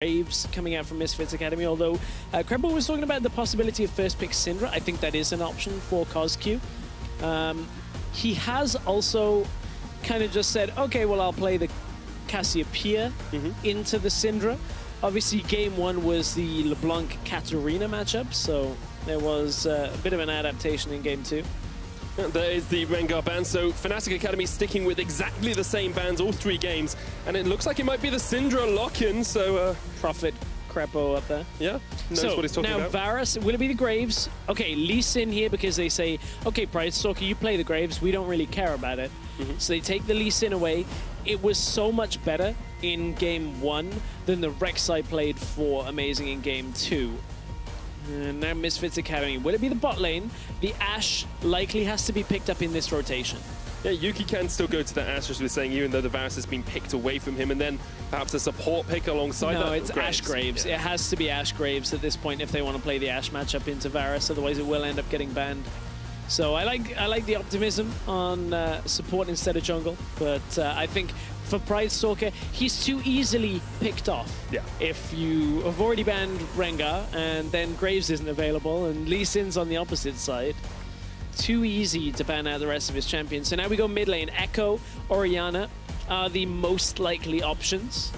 Graves coming out from Misfits Academy, although Cremble was talking about the possibility of first pick Syndra. I think that is an option for CosQ. He has also kind of just said, okay, well, I'll play the Cassiopeia into the Syndra. Obviously, game one was the LeBlanc-Katarina matchup, so there was a bit of an adaptation in game two. There is the Rengar ban, so Fnatic Academy sticking with exactly the same bans all 3 games, and it looks like it might be the Syndra lock-in, so... Prophet Crepo up there. Yeah, knows what he's talking about. Now, Varus, will it be the Graves? Okay, Lee Sin here because they say, okay, Pride Stalker, you play the Graves, we don't really care about it. So they take the Lee Sin away. It was so much better in game 1 than the Rek'Sai played for Amazing in game 2. And now Misfits Academy. Will it be the bot lane? The Ashe likely has to be picked up in this rotation. Yeah, Yuki can still go to the Ashe, as we were saying, even though the Varus has been picked away from him, and then perhaps a support pick alongside that. No, it's Ashe Graves. Yeah. It has to be Ashe Graves at this point if they want to play the Ashe matchup into Varus, otherwise it will end up getting banned. So I like the optimism on support instead of jungle, but I think for Pride Stalker, he's too easily picked off. Yeah. If you have already banned Rengar and then Graves isn't available and Lee Sin's on the opposite side, too easy to ban out the rest of his champions. So now we go mid lane. Echo, Orianna are the most likely options.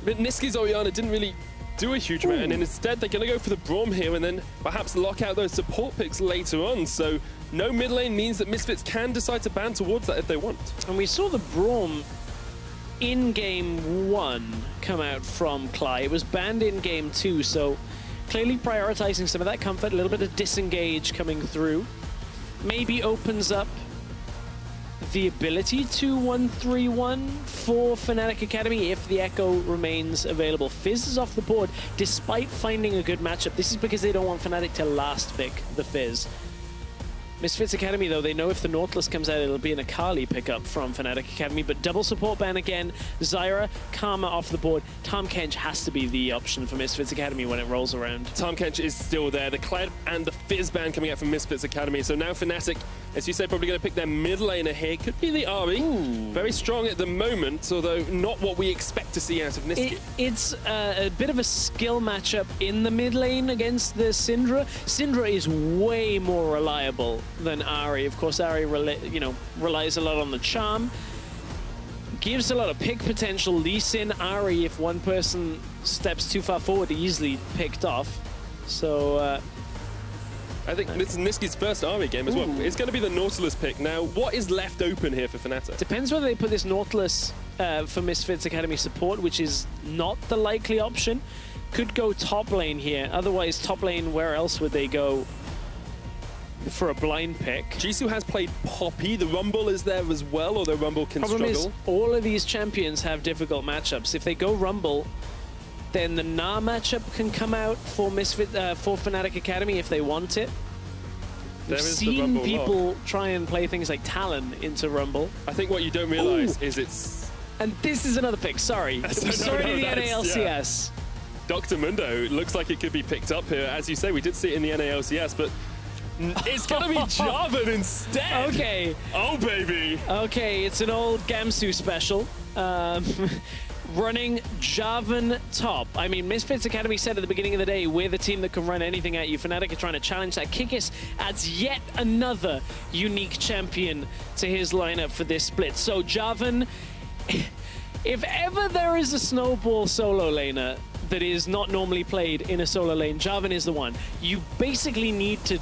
But Niski's Orianna didn't really do a huge amount, and instead they're going to go for the Braum here and then perhaps lock out those support picks later on. So no mid lane means that Misfits can decide to ban towards that if they want. And we saw the Braum in game 1 come out from Cly. It was banned in game 2, so clearly prioritizing some of that comfort, a little bit of disengage coming through. Maybe opens up the ability to 1-3-1 for Fnatic Academy if the Echo remains available. Fizz is off the board despite finding a good matchup. This is because they don't want Fnatic to last pick the Fizz. Misfits Academy, though, they know if the Nautilus comes out, it'll be an Akali pickup from Fnatic Academy, but double support ban again. Zyra, Karma off the board. Tahm Kench has to be the option for Misfits Academy when it rolls around. Tahm Kench is still there. The Kled and the Fizz ban coming out from Misfits Academy. So now Fnatic, as you said, probably going to pick their mid laner here. Could be the Ahri. Very strong at the moment, although not what we expect to see out of Niski. It's a bit of a skill matchup in the mid lane against the Syndra. Syndra is way more reliable than Ahri. Of course, Ahri relies a lot on the charm. Gives a lot of pick potential. Lee Sin, Ahri, if one person steps too far forward, easily picked off. So I think this is Niski's first Ahri game as well. It's going to be the Nautilus pick. Now, what is left open here for Fnatic? Depends whether they put this Nautilus for Misfits Academy support, which is not the likely option. Could go top lane here. Otherwise, top lane, where else would they go for a blind pick? Jisoo has played Poppy. The Rumble is there as well, although Rumble can struggle. Problem is, all of these champions have difficult matchups. If they go Rumble, then the Gnar matchup can come out for for Fnatic Academy if they want it. We've seen people try and play things like Talon into Rumble. I think what you don't realize is it's... And this is another pick, sorry. It's already the NALCS. Yeah. Dr. Mundo looks like it could be picked up here. As you say, we did see it in the NALCS, but it's going to be Jarvan instead. Okay. Oh, baby. Okay, it's an old Gamsu special. Running Jarvan top. I mean, Misfits Academy said at the beginning of the day, we're the team that can run anything at you. Fnatic are trying to challenge that. Kikis adds yet another unique champion to his lineup for this split. So Jarvan, if ever there is a snowball solo laner that is not normally played in a solo lane, Jarvan is the one. You basically need to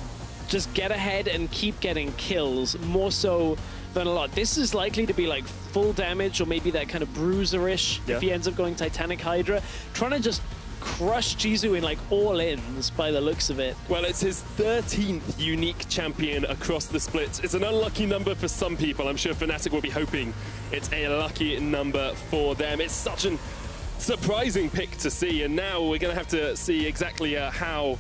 just get ahead and keep getting kills, more so than a lot. This is likely to be like full damage or maybe that kind of bruiser-ish if he ends up going Titanic Hydra. Trying to just crush Jisoo in like all-ins by the looks of it. Well, it's his 13th unique champion across the split. It's an unlucky number for some people. I'm sure Fnatic will be hoping it's a lucky number for them. It's such a surprising pick to see, and now we're going to have to see exactly how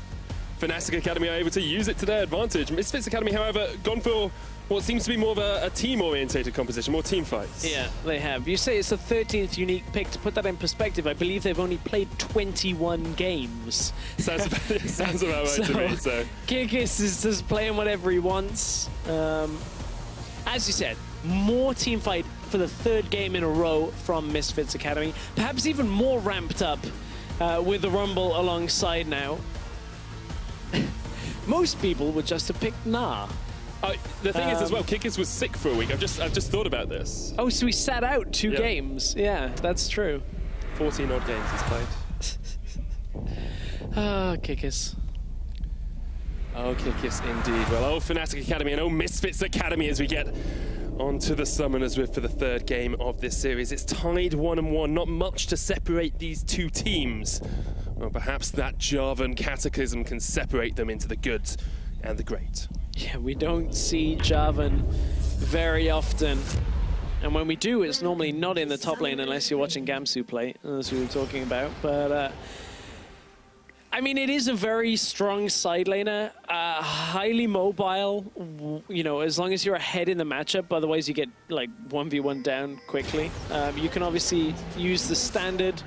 Fnatic Academy are able to use it to their advantage. Misfits Academy, however, gone for what seems to be more of a team-orientated composition, more team fights. Yeah, they have. You say it's the 13th unique pick. To put that in perspective, I believe they've only played 21 games. Sounds about right to me. So Kikis is just playing whatever he wants. As you said, more team fight for the 3rd game in a row from Misfits Academy. Perhaps even more ramped up with the Rumble alongside now. Most people would just have picked Nah. The thing is as well, Kickers was sick for a week. I've just thought about this. Oh, so he sat out 2 games. Yeah, that's true. 14 odd games he's played. Ah, Kickers. Oh, Kickers indeed. Well, oh, Fnatic Academy and oh, Misfits Academy as we get onto the Summoners with for the 3rd game of this series. It's tied 1-1, not much to separate these 2 teams. Well, perhaps that Javan Cataclysm can separate them into the good and the great. Yeah, we don't see Javan very often. And when we do, it's normally not in the top lane unless you're watching Gamsu play, as we were talking about. But, I mean, it is a very strong side laner, highly mobile, you know, as long as you're ahead in the matchup, otherwise you get, like, 1v1 down quickly. You can obviously use the standard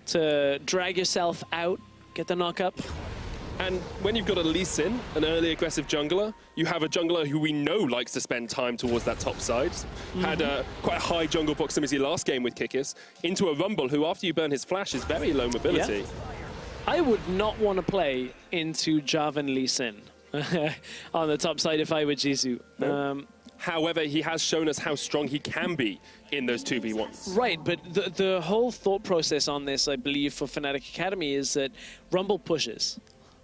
to drag yourself out, get the knock-up. And when you've got a Lee Sin, an early aggressive jungler, you have a jungler who we know likes to spend time towards that top side. Had quite a high jungle proximity last game with Kickers, into a Rumble who, after you burn his flash, is very low mobility. Yeah. I would not want to play into Javan Lee Sin on the top side if I were Jisoo. No. However, he has shown us how strong he can be in those 2v1s. Right, but the whole thought process on this, I believe, for Fnatic Academy is that Rumble pushes.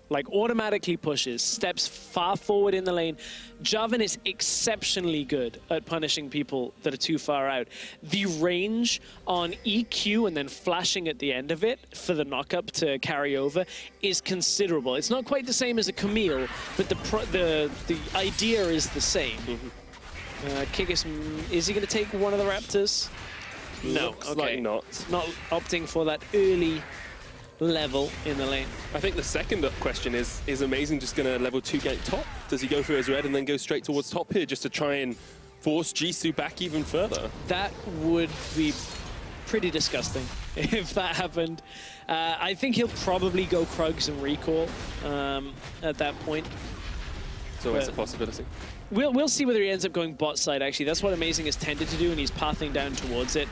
Like, automatically pushes, steps far forward in the lane. Javan is exceptionally good at punishing people that are too far out. The range on EQ and then flashing at the end of it for the knockup to carry over is considerable. It's not quite the same as a Camille, but the idea is the same. Kikis, is he going to take one of the Raptors? No, Looks like not. Not opting for that early level in the lane. I think the second question is Amazing just going to level 2 gate top? Does he go for his red and then go straight towards top here just to try and force Jisoo back even further? That would be pretty disgusting if that happened. I think he'll probably go Krugs and recall at that point. It's always a possibility. We'll see whether he ends up going bot side, actually. That's what Amazing has tended to do, and he's pathing down towards it.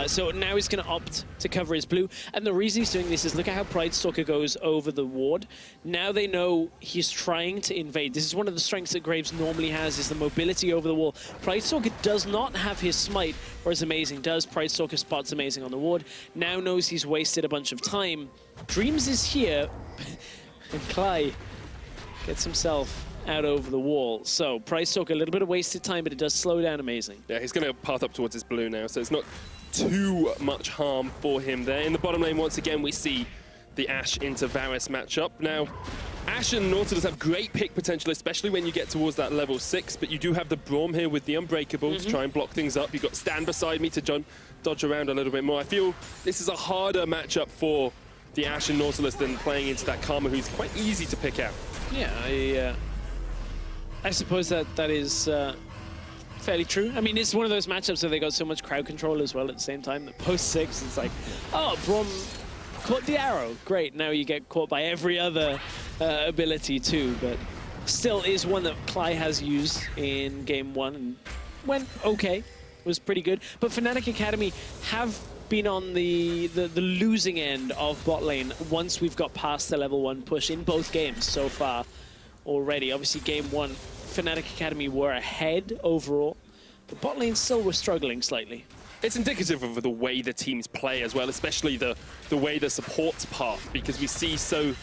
So now he's going to opt to cover his blue. And the reason he's doing this is look at how Pridestalker goes over the ward. Now they know he's trying to invade. This is one of the strengths that Graves normally has, is the mobility over the wall. Pridestalker does not have his smite, whereas Amazing does. Pridestalker spots Amazing on the ward. Now knows he's wasted a bunch of time. Dreams is here, and Clay gets himself out over the wall. So Pridestalker, a little bit of wasted time, but it does slow down Amazing. Yeah, he's going to path up towards his blue now, so it's not too much harm for him there. In the bottom lane, once again, we see the Ashe into Varus matchup. Now, Ashe and Nautilus have great pick potential, especially when you get towards that level 6, but you do have the Braum here with the Unbreakable to try and block things up. You've got Stand beside me to dodge around a little bit more. I feel this is a harder matchup for the Ashe and Nautilus than playing into that Karma, who's quite easy to pick out. Yeah, I suppose that is fairly true. I mean, it's one of those matchups where they got so much crowd control as well at the same time that post-6, it's like, oh, Braum caught the arrow. Great, now you get caught by every other ability too, but still is one that Clay has used in game 1 and went okay, was pretty good. But Fnatic Academy have been on the losing end of bot lane once we've got past the level 1 push in both games so far already. Obviously, game 1, Fnatic Academy were ahead overall, but bot lane still were struggling slightly. It's indicative of the way the teams play as well, especially the way the supports path, because we see so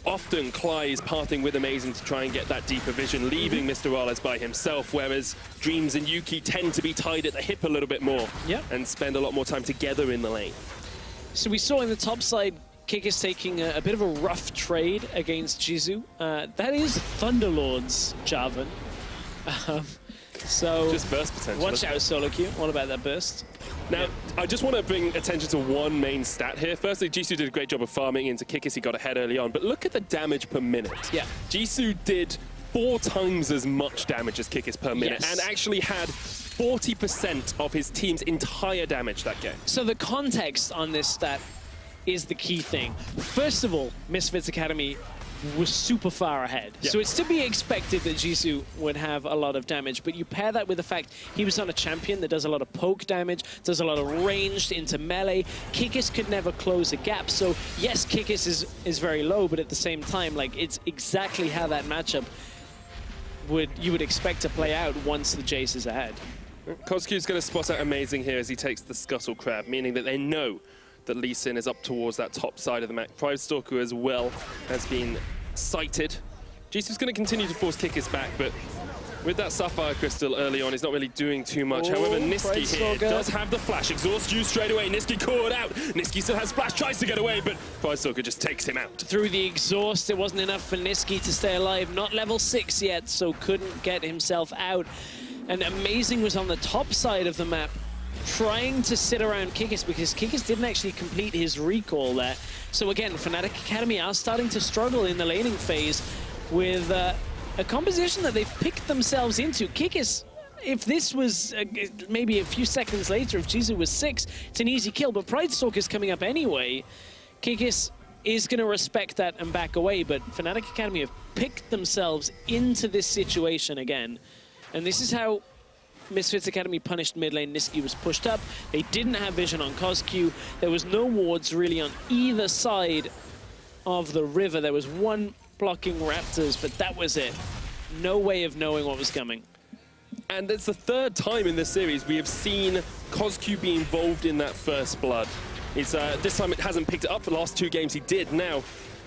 often Clay is pathing with Amazing to try and get that deeper vision, leaving Mr. Rales by himself, whereas Dreams and Yuki tend to be tied at the hip a little bit more and spend a lot more time together in the lane. So we saw in the top side, Kick is taking a bit of a rough trade against Jisoo. That is Thunderlord's Javan. So just burst potential. Watch out, Solo Q. What about that burst? Now, I just want to bring attention to one main stat here. Firstly, Jisoo did a great job of farming into Kickers. He got ahead early on, but look at the damage per minute. Yeah. Jisoo did 4 times as much damage as Kickers per minute and actually had 40% of his team's entire damage that game. So the context on this stat is the key thing. First of all, Misfits Academy was super far ahead. Yeah. So it's to be expected that Jisoo would have a lot of damage, but you pair that with the fact he was on a champion that does a lot of poke damage, does a lot of ranged into melee. Kikis could never close a gap, so yes, Kikis is very low, but at the same time, like, it's exactly how that matchup you would expect to play out once the Jace is ahead. Coscu's going to spot out Amazing here as he takes the Scuttle Crab, meaning that they know that Lee Sin is up towards that top side of the map. Pride Stalker as well has been sighted. Jisoo's going to continue to force Kikis back, but with that Sapphire Crystal early on, he's not really doing too much. However, Nisqy here does have the flash. Exhaust you straight away. Nisqy caught out. Nisqy still has flash, tries to get away, but Pride Stalker just takes him out. Through the exhaust, it wasn't enough for Nisqy to stay alive. Not level 6 yet, so couldn't get himself out. And Amazing was on the top side of the map, trying to sit around Kikis because Kikis didn't actually complete his recall there. So again, Fnatic Academy are starting to struggle in the laning phase with a composition that they've picked themselves into. Kikis, if this was maybe a few seconds later, if Jisoo was 6, it's an easy kill, but Pride Stalker's coming up anyway. Kikis is going to respect that and back away, but Fnatic Academy have picked themselves into this situation again. And this is how Misfits Academy punished mid lane. Nisqy was pushed up. They didn't have vision on Coscu. There was no wards really on either side of the river. There was one blocking Raptors, but that was it. No way of knowing what was coming. And it's the third time in this series we have seen Coscu be involved in that first blood. It's, this time it hasn't picked it up. The last 2 games he did. Now,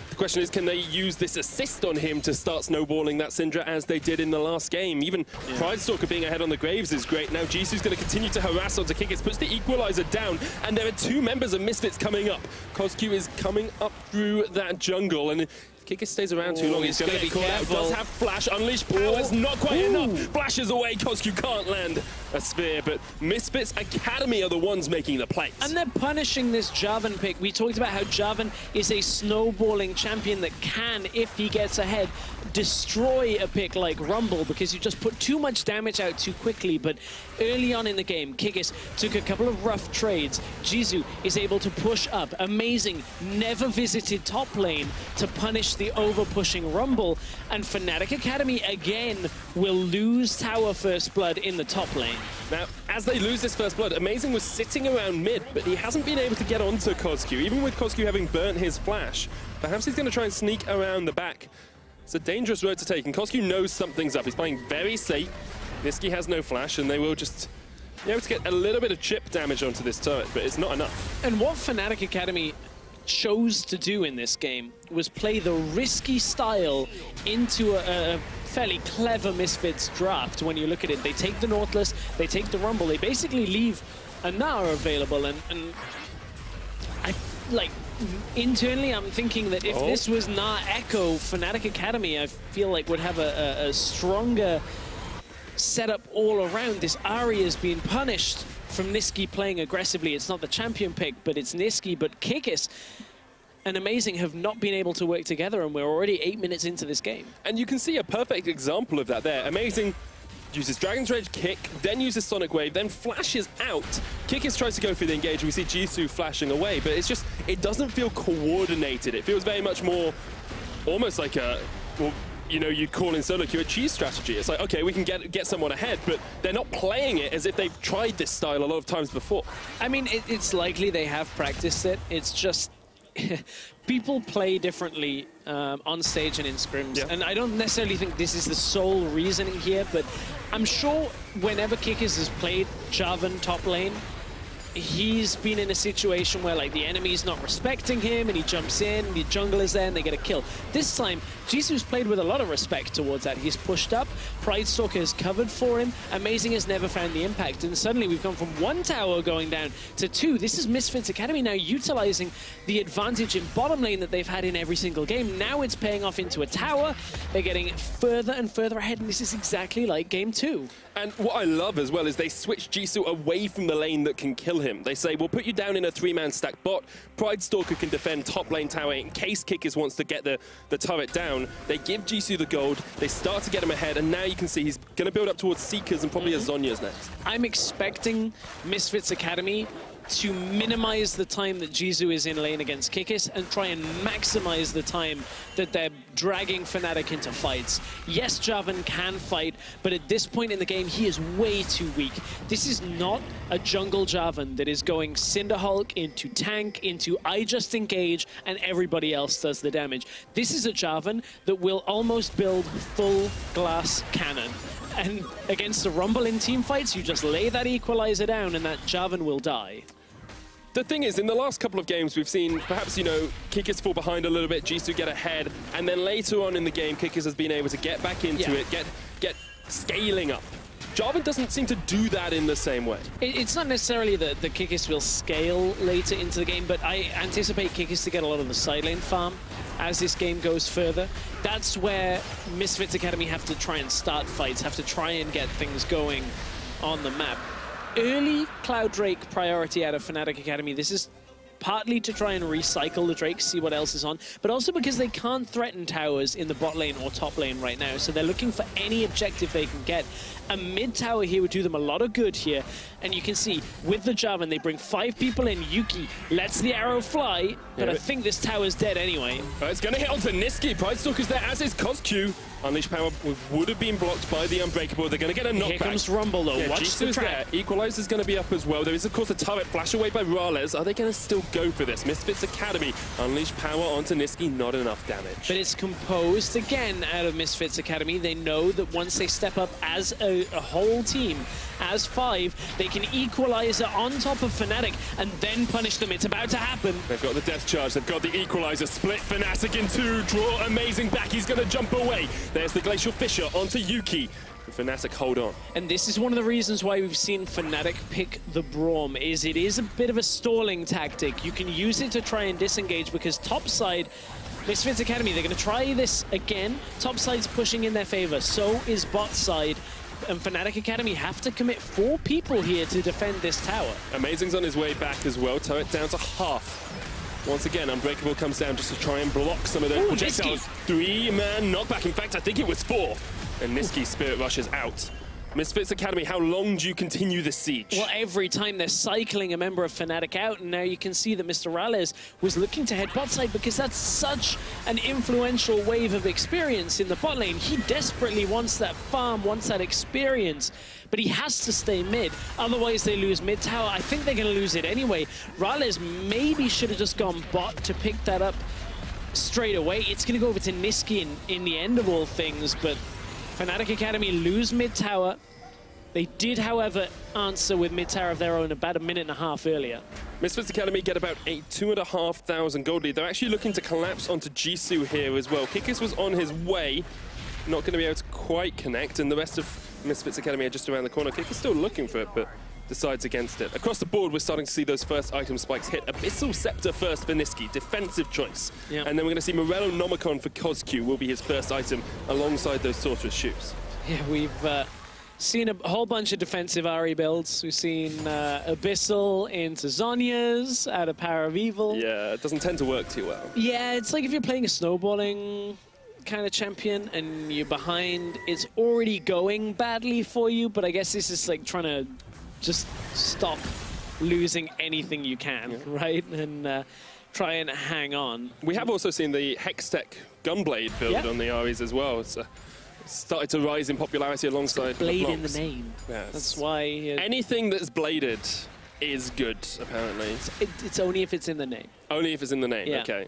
the question is, can they use this assist on him to start snowballing that Syndra as they did in the last game? Even Pride Stalker being ahead on the Graves is great. Now Jisoo's going to continue to harass onto Kikis, puts the equalizer down, and there are 2 members of Misfits coming up. Coscu is coming up through that jungle, and if Kikis stays around too long, he's going to get caught out. Does have flash, unleash powers, not quite enough. Flashes away, Coscu can't land a spear, but Misfits Academy are the ones making the plays. And they're punishing this Jarvan pick. We talked about how Jarvan is a snowballing champion that can, if he gets ahead, destroy a pick like Rumble because you just put too much damage out too quickly. But early on in the game, Kikis took a couple of rough trades. Jisoo is able to push up. Amazing, never visited top lane to punish the over-pushing Rumble. And Fnatic Academy, again, will lose tower first blood in the top lane. Now, as they lose this first blood, Amazing was sitting around mid, but he hasn't been able to get onto Coscu, even with Coscu having burnt his flash. Perhaps he's going to try and sneak around the back. It's a dangerous road to take, and Coscu knows something's up. He's playing very safe. Nisqy has no flash, and they will just be able to get a little bit of chip damage onto this turret, but it's not enough. And what Fnatic Academy chose to do in this game was play the risky style into a fairly clever Misfits draft. When you look at it, they take the Nautilus, they take the Rumble, they basically leave a Nara available, and I like internally I'm thinking that if this was Nara Echo, Fnatic Academy I feel like would have a stronger setup all around. This Ahri is being punished from Nisqy playing aggressively. It's not the champion pick, but it's Nisqy, but Kikis and Amazing have not been able to work together, and we're already 8 minutes into this game. And you can see a perfect example of that there. Amazing uses Dragon's Rage kick, then uses Sonic Wave, then flashes out. Kikis tries to go for the engage, we see Jisoo flashing away, but it's just, it doesn't feel coordinated. It feels very much more, almost like a, well, you know, you'd call in solo queue a cheese strategy. It's like, okay, we can get someone ahead, but they're not playing it as if they've tried this style a lot of times before. I mean, it's likely they have practiced it. It's just, people play differently on stage and in scrims, and I don't necessarily think this is the sole reasoning here, but I'm sure whenever Kikis has played Jarvan top lane, he's been in a situation where like the enemy's not respecting him and he jumps in, the jungle is there and they get a kill. This time, Jisoo's played with a lot of respect towards that. He's pushed up, Pride Stalker has covered for him, Amazing has never found the impact, and suddenly we've gone from 1 tower going down to 2. This is Misfits Academy now utilizing the advantage in bottom lane that they've had in every single game. Now it's paying off into a tower. They're getting further and further ahead, and this is exactly like game 2. And what I love as well is they switch Jisoo away from the lane that can kill him. They say, we'll put you down in a 3-man stack bot. Pride Stalker can defend top lane tower in case Kikis wants to get the turret down. They give Jisoo the gold. They start to get him ahead, and now you can see he's going to build up towards Seekers and probably a Zhonya's next. I'm expecting Misfits Academy to minimize the time that Jisoo is in lane against Kikis and try and maximize the time that they're dragging Fnatic into fights. Yes, Jarvan can fight, but at this point in the game, he is way too weak. This is not a jungle Jarvan that is going Cinderhulk into tank, into I just engage, and everybody else does the damage. This is a Jarvan that will almost build full glass cannon. And against the Rumble in team fights, you just lay that equalizer down and that Jarvan will die. The thing is, in the last couple of games, we've seen perhaps, you know, Kikis fall behind a little bit, Jisoo get ahead, and then later on in the game, Kikis has been able to get back into it, get scaling up. Jarvan doesn't seem to do that in the same way. It's not necessarily that the Kikis will scale later into the game, but I anticipate Kikis to get a lot of the side lane farm as this game goes further. That's where Misfits Academy have to try and start fights, have to try and get things going on the map. Early Cloud Drake priority out of Fnatic Academy. This is partly to try and recycle the Drake, see what else is on, but also because they can't threaten towers in the bot lane or top lane right now, so they're looking for any objective they can get. A mid tower here would do them a lot of good here, and you can see with the Jarvan they bring 5 people in. Yuki lets the arrow fly, but I think this tower's dead anyway. It's going to hit onto Niski. Pridestalker's there, as is CosQ. Unleash Power would have been blocked by the Unbreakable. They're going to get a knockback. Here comes Rumble though. Yeah, watch the trap. There. Equalizer's going to be up as well. There is of course a turret flash away by Rales. Are they going to still go for this? Misfits Academy. Unleash Power onto Niski. Not enough damage. But it's composed again out of Misfits Academy. They know that once they step up as a whole team, as 5, they can equalizer on top of Fnatic and then punish them. It's about to happen. They've got the death charge. They've got the equalizer. Split Fnatic in 2. Draw amazing back. He's going to jump away. There's the Glacial Fisher onto Yuki. Fnatic hold on. And this is one of the reasons why we've seen Fnatic pick the Braum, is it is a bit of a stalling tactic. You can use it to try and disengage because topside, Misfits Academy, they're going to try this again. Topside's pushing in their favor. So is bot side. And Fnatic Academy have to commit 4 people here to defend this tower. Amazing's on his way back as well. Turret down to half. Once again, Unbreakable comes down just to try and block some of those projectiles. 3-man knockback. In fact, I think it was 4. And Niski's Spirit rushes out. Misfits Academy, how long do you continue the siege? Well, every time they're cycling a member of Fnatic out, and now you can see that Mr. Rales was looking to head bot side because that's such an influential wave of experience in the bot lane. He desperately wants that farm, wants that experience, but he has to stay mid. Otherwise, they lose mid tower. I think they're going to lose it anyway. Rales maybe should have just gone bot to pick that up straight away. It's going to go over to Niski in the end of all things, but Fnatic Academy lose mid tower. They did, however, answer with mid tower of their own about a minute and a half earlier. Misfits Academy get about a 2,500 gold lead. They're actually looking to collapse onto Jisoo here as well. Kikis was on his way, not going to be able to quite connect, and the rest of Misfits Academy are just around the corner. Kikis still looking for it, but decides against it. Across the board, we're starting to see those first item spikes hit. Abyssal Scepter first for Niski, defensive choice. Yep. And then we're going to see Morello Nomicon for CosQ will be his first item alongside those Sorcerer's Shoes. Yeah, we've seen a whole bunch of defensive Ahri builds. We've seen Abyssal into Zhonya's out of Power of Evil. Yeah, it doesn't tend to work too well. Yeah, it's like if you're playing a snowballing kind of champion and you're behind, it's already going badly for you, but I guess this is like trying to just stop losing anything you can, right? And try and hang on. We have also seen the Hextech Gunblade build on the Ahris as well. It's started to rise in popularity alongside blade in the name. Yes. That's why anything that's bladed is good, apparently. It's only if it's in the name. Only if it's in the name, okay.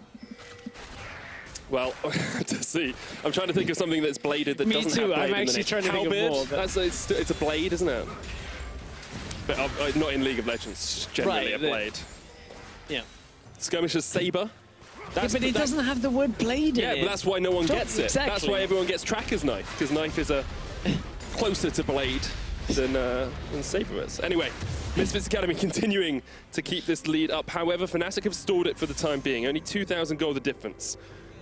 Well, to see. I'm trying to think of something that's bladed that doesn't have blade I'm in the name. actually trying to think of more. But it's a blade, isn't it? But not in League of Legends, generally a blade. Yeah. Skirmisher's Saber. But it doesn't have the word blade in it. Yeah, but that's why no one gets it. Exactly. That's why everyone gets Tracker's Knife, because Knife is closer to blade than Saber is. Anyway, Misfits Academy continuing to keep this lead up. However, Fnatic have stalled it for the time being. Only 2,000 gold the difference.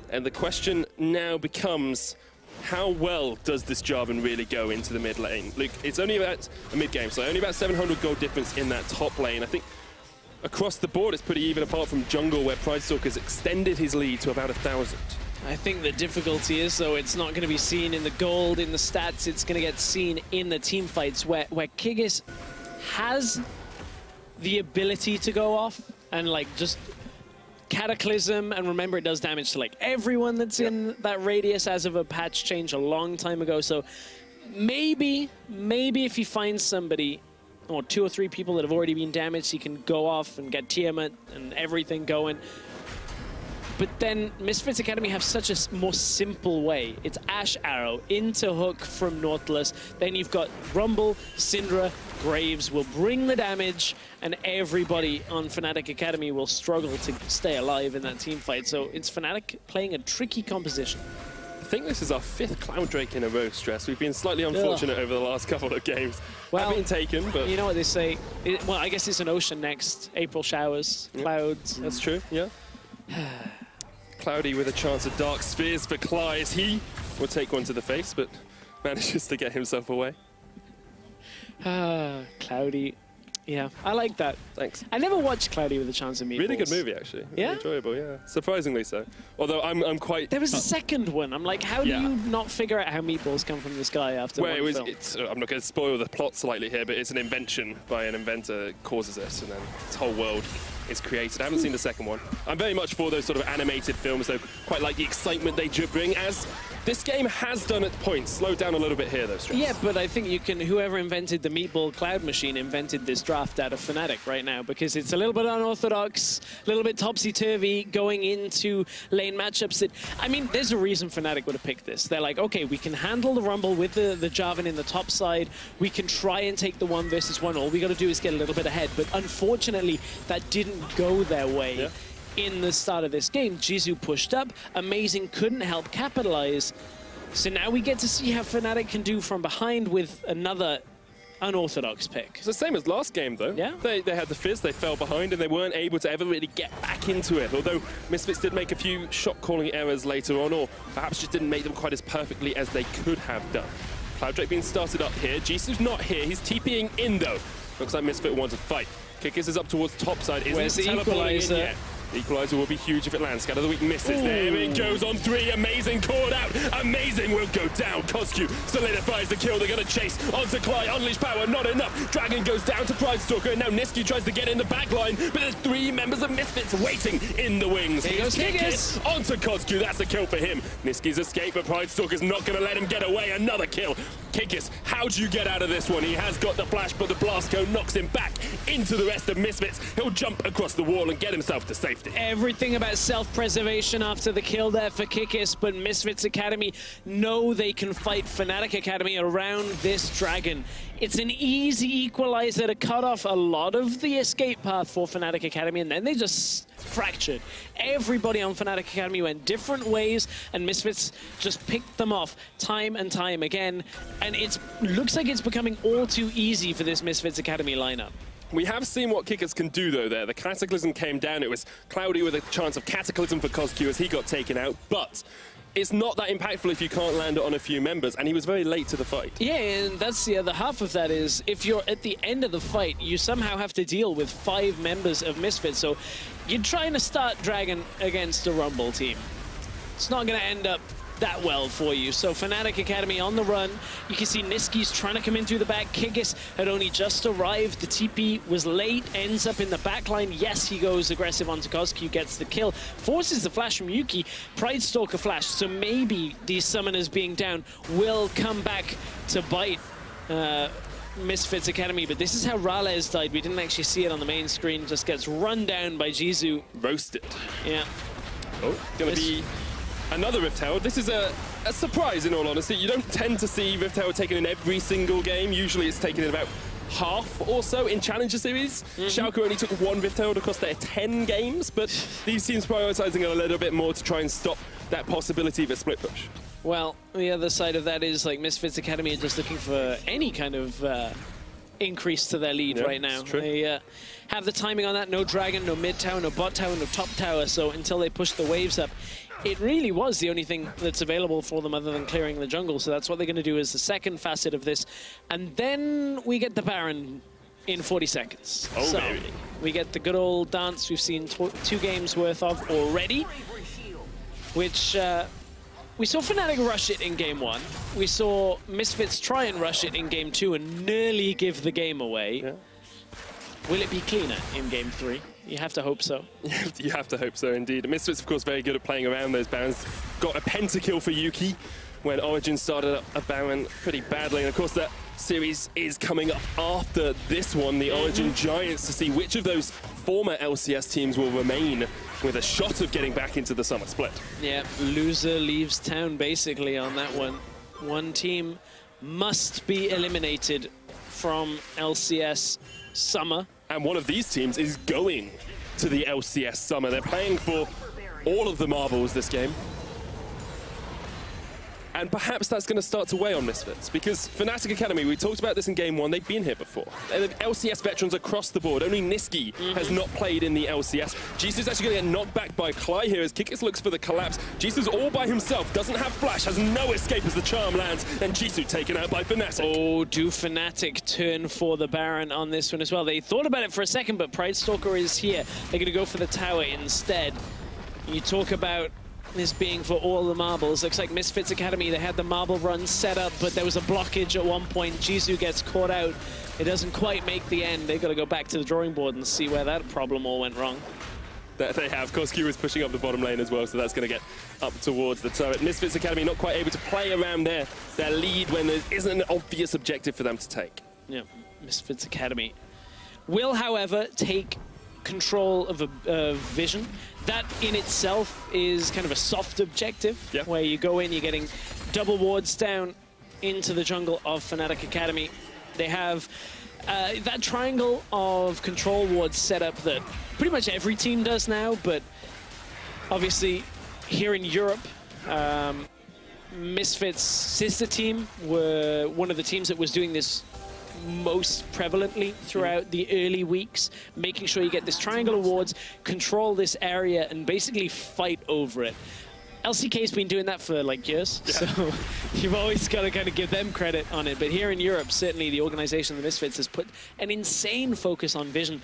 And the question now becomes, how well does this Jarvan really go into the mid lane? Look, it's only about a mid game, so only about 700 gold difference in that top lane. I think across the board it's pretty even, apart from jungle, where Pridestalker's extended his lead to about 1,000. I think the difficulty is, though, it's not going to be seen in the gold, in the stats. It's going to get seen in the team fights, where Kikis has the ability to go off and like just Cataclysm, and remember it does damage to like everyone that's in that radius as of a patch change a long time ago. So maybe if he finds somebody or 2 or 3 people that have already been damaged, he can go off and get Tiamat and everything going. But then Misfits Academy have such a more simple way. It's Ash Arrow into Hook from Nautilus. Then you've got Rumble, Syndra, Graves will bring the damage, and everybody on Fnatic Academy will struggle to stay alive in that team fight. So it's Fnatic playing a tricky composition. I think this is our 5th Cloud Drake in a row, Stress. We've been slightly unfortunate over the last couple of games. Well, been taken, but... You know what they say? Well, I guess it's an ocean next. April showers, clouds. That's true, yeah. Cloudy with a chance of Dark Spheres for Clyde. He will take one to the face, but manages to get himself away. Cloudy. Yeah, I like that. Thanks. I never watched Cloudy with a Chance of Meatballs. Really good movie, actually. Really enjoyable, yeah. Surprisingly so. Although I'm quite... There was a second one. I'm like, how do you not figure out how meatballs come from the sky after one film? I'm not going to spoil the plot slightly here, but it's an invention by an inventor that causes it, and then this whole world is created. I haven't seen the second one. I'm very much for those sort of animated films, though. Quite like the excitement they bring, as this game has done at points. Slowed down a little bit here, though, Stress. Yeah, but I think you can... Whoever invented the Meatball Cloud Machine invented this draft out of Fnatic right now, because it's a little bit unorthodox, a little bit topsy-turvy going into lane matchups that... I mean, there's a reason Fnatic would have picked this. They're like, okay, we can handle the Rumble with the Jarvan in the top side. We can try and take the 1 versus 1. All we got to do is get a little bit ahead. But unfortunately, that didn't go their way. Yeah. In the start of this game, Jisoo pushed up. Amazing couldn't help capitalize. So now we get to see how Fnatic can do from behind with another unorthodox pick. It's the same as last game, though. Yeah. They had the fizz, they fell behind, and they weren't able to ever really get back into it. Although Misfits did make a few shot-calling errors later on, or perhaps just didn't make them quite as perfectly as they could have done. Cloud Drake being started up here. Jisoo's not here. He's TPing in, though. Looks like Misfit wants a fight. Kikis is up towards top side. Where's the equalizer? Equalizer will be huge if it lands. Scatter the Weak misses. Ooh. There it goes on 3. Amazing caught out. Amazing will go down. Coscu solidifies the kill. They're going to chase onto Clyde. Unleash power, not enough. Dragon goes down to Pride Stalker, and now Niski tries to get in the back line, but there's 3 members of Misfits waiting in the wings. Here goes Kikis onto Coscu. That's a kill for him. Niski's escape, but Pride Stalker's not going to let him get away. Another kill. Kikis, how do you get out of this one? He has got the flash, but the blast cone knocks him back into the rest of Misfits. He'll jump across the wall and get himself to safety. Everything about self-preservation after the kill there for Kikis, but Misfits Academy know they can fight Fnatic Academy around this dragon. It's an easy equalizer to cut off a lot of the escape path for Fnatic Academy, and then they just fractured. Everybody on Fnatic Academy went different ways, and Misfits just picked them off time and time again, and it looks like it's becoming all too easy for this Misfits Academy lineup. We have seen what Kickers can do, though, there. The Cataclysm came down. It was Cloudy with a chance of Cataclysm for Coscu as he got taken out, but it's not that impactful if you can't land it on a few members, and he was very late to the fight. Yeah, and that's the other half of that is, if you're at the end of the fight, you somehow have to deal with 5 members of Misfits, so you're trying to start Dragon against a Rumble team. It's not going to end up that well for you. So Fnatic Academy on the run. You can see Niski's trying to come in through the back. Kikis had only just arrived. The TP was late, ends up in the back line. Yes, he goes aggressive onto Coscu, gets the kill, forces the flash from Yuki. Pride Stalker flash, so maybe these summoners being down will come back to bite Misfits Academy, but this is how Rales died. We didn't actually see it on the main screen. Just gets run down by Jisoo. Roasted. Yeah. Oh, gonna be another Rift Herald. This is a surprise, in all honesty. You don't tend to see Rift Herald taken in every single game. Usually it's taken in about half or so in Challenger Series. Schalke only took 1 Rift Herald across their 10 games, but these teams prioritizing it a little bit more to try and stop that possibility of a split push. Well, the other side of that is like Misfits Academy are just looking for any kind of increase to their lead right now. They have the timing on that. No Dragon, no mid tower, no bot tower, no top tower. So until they push the waves up, it really was the only thing that's available for them other than clearing the jungle. So that's what they're going to do as the second facet of this. And then we get the Baron in 40 seconds. Oh, so baby. We get the good old dance we've seen 2 games worth of already, which we saw Fnatic rush it in game 1. We saw Misfits try and rush it in game 2 and nearly give the game away. Will it be cleaner in Game 3? You have to hope so. You have to hope so, indeed. Misfits, of course, very good at playing around those Barons. Got a pentakill for Yuki when Origin started up a Baron pretty badly. And, of course, that series is coming up after this one, the Origin Giants, to see which of those former LCS teams will remain with a shot of getting back into the summer split. Yeah, loser leaves town, basically, on that one. One team must be eliminated from LCS Summer. And one of these teams is going to the LCS Summer. They're playing for all of the marbles this game. And perhaps that's going to start to weigh on Misfits, because Fnatic Academy, we talked about this in Game 1, they've been here before. They're LCS veterans across the board. Only Niski has not played in the LCS. Jisu's actually going to get knocked back by Cly here as Kikis looks for the collapse. Jisu's all by himself, doesn't have flash, has no escape as the charm lands, and Jisu taken out by Fnatic. Oh, do Fnatic turn for the Baron on this one as well? They thought about it for a second, but Pride Stalker is here. They're going to go for the tower instead. You talk about this being for all the marbles. Looks like Misfits Academy, they had the marble run set up, but there was a blockage at one point. Jisoo gets caught out. It doesn't quite make the end. They've got to go back to the drawing board and see where that problem all went wrong. That they have. Koskyu is pushing up the bottom lane as well, so that's going to get up towards the turret. Misfits Academy not quite able to play around their lead when there isn't an obvious objective for them to take. Yeah, Misfits Academy will, however, take control of vision. That in itself is kind of a soft objective, where you go in, you're getting double wards down into the jungle of Fnatic Academy. They have that triangle of control wards set up that pretty much every team does now, but obviously here in Europe, Misfits' sister team were one of the teams that was doing this most prevalently throughout the early weeks, making sure you get this triangle of wards, control this area, and basically fight over it. LCK's been doing that for like years, so you've always got to kind of give them credit on it. But here in Europe, certainly the organization of the Misfits has put an insane focus on vision,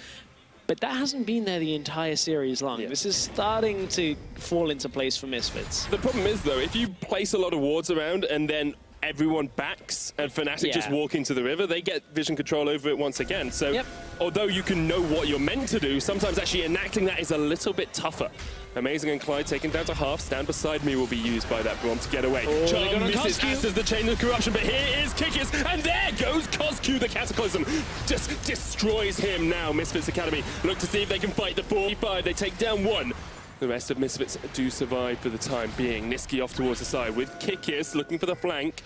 but that hasn't been there the entire series long. This is starting to fall into place for Misfits. The problem is, though, if you place a lot of wards around and then everyone backs and Fnatic just walk into the river, they get vision control over it once again. So although you can know what you're meant to do, sometimes actually enacting that is a little bit tougher. Amazing and Clyde taken down to half. Stand beside me will be used by that Braum to get away. Charm misses as the chain of corruption, but here is Kikis, and there goes Koskyu, the Cataclysm. Just destroys him now. Misfits Academy look to see if they can fight the 45. They take down one. The rest of Misfits do survive for the time being. Niski off towards the side with Kikis looking for the flank.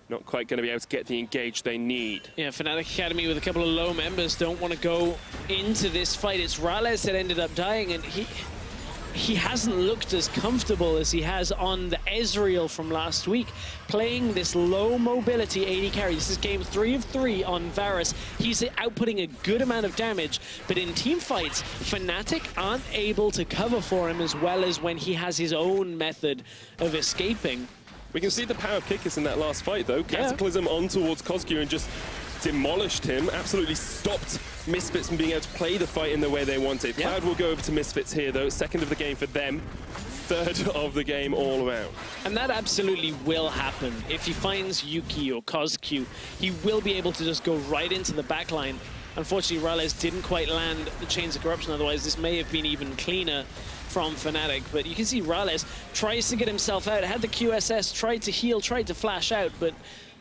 Not quite going to be able to get the engage they need. Yeah, Fnatic Academy with a couple of low members don't want to go into this fight. It's Rales that ended up dying, and he hasn't looked as comfortable as he has on the Ezreal from last week, playing this low mobility AD carry. This is game 3 of 3 on Varus. He's outputting a good amount of damage, but in team fights, Fnatic aren't able to cover for him as well as when he has his own method of escaping. We can see the power of Kikis in that last fight, though. Cataclysm on towards Koskyu and just demolished him, absolutely stopped Misfits from being able to play the fight in the way they wanted. Cloud will go over to Misfits here, though. Second of the game for them. Third of the game all around. And that absolutely will happen. If he finds Yuki or Koskyu, he will be able to just go right into the backline. Unfortunately, Rales didn't quite land the Chains of Corruption, otherwise this may have been even cleaner from Fnatic. But you can see Rales tries to get himself out, had the QSS, tried to heal, tried to flash out, but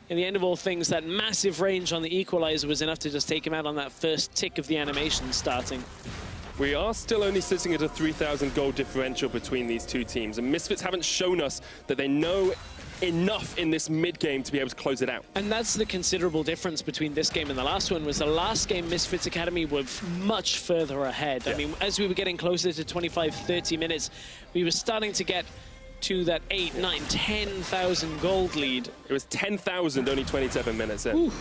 in the end of all things, that massive range on the Equalizer was enough to just take him out on that first tick of the animation starting. We are still only sitting at a 3,000 gold differential between these two teams, and Misfits haven't shown us that they know enough in this mid-game to be able to close it out. And that's the considerable difference between this game and the last one, was the last game Misfits Academy were much further ahead. I mean, as we were getting closer to 25, 30 minutes, we were starting to get to that 8, 9, 10,000 gold lead. It was 10,000 only 27 minutes in.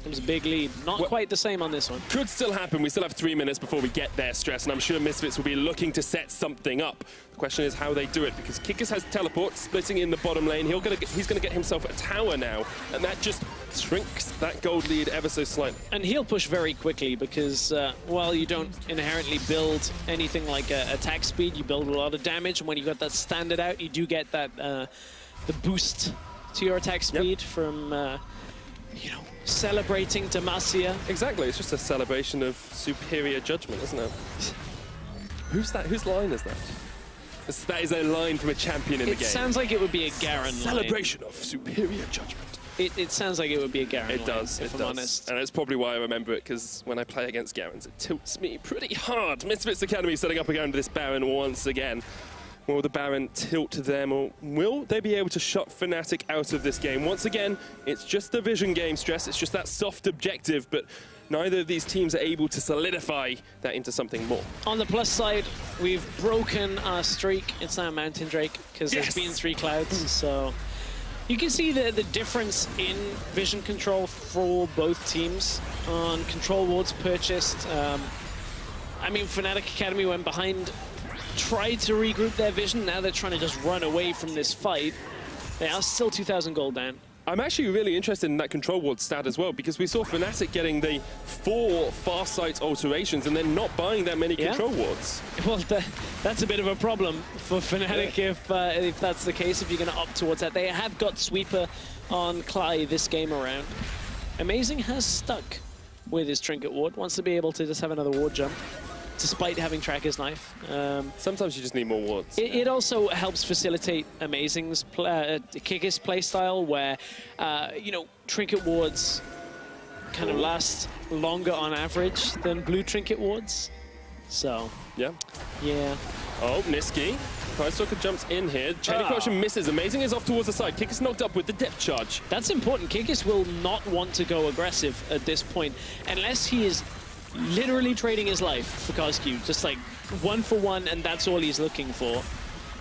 It was a big lead. Not quite the same on this one. Could still happen. We still have 3 minutes before we get their stress, and I'm sure Misfits will be looking to set something up. The question is how they do it, because Kikis has teleport, splitting in the bottom lane. He's going to get himself a tower now, and that just shrinks that gold lead ever so slightly. And he'll push very quickly, because while you don't inherently build anything like attack speed, you build a lot of damage, and when you got that standard out, you do get that the boost to your attack speed from you know, celebrating Demacia. Exactly, it's just a celebration of superior judgment, isn't it? Who's that? Whose line is that? That is a line from a champion in the game. It sounds like it would be a Garen celebration of superior judgment. It sounds like it would be a Garen line. It does, if I'm honest. And it's probably why I remember it, because when I play against Garens, it tilts me pretty hard. Misfits Academy setting up against this Baron once again. Will the Baron tilt them, or will they be able to shut Fnatic out of this game? Once again, it's just a vision game, Stress. It's just that soft objective, but neither of these teams are able to solidify that into something more. On the plus side, we've broken our streak. It's now Mountain Drake, because there's been 3 clouds, so... You can see the difference in vision control for both teams on control wards purchased. I mean, Fnatic Academy went behind, tried to regroup their vision. Now they're trying to just run away from this fight. They are still 2,000 gold down. I'm actually really interested in that control ward stat as well, because we saw Fnatic getting the 4 Farsight alterations and then not buying that many control wards. Well, that's a bit of a problem for Fnatic if that's the case, if you're going to opt towards that. They have got Sweeper on Clyde this game around. Amazing has stuck with his Trinket ward, wants to be able to just have another ward jump, despite having Tracker's Knife. Sometimes you just need more wards. It also helps facilitate Amazing's Kikis playstyle, where, you know, Trinket wards kind of last longer on average than blue Trinket wards. So, yeah. Oh, Niski. Pride jumps in here. Chain Corruption misses. Amazing is off towards the side. Kikis knocked up with the depth charge. That's important. Kikis will not want to go aggressive at this point, unless he is literally trading his life for Cosq, just like 1 for 1, and that's all he's looking for.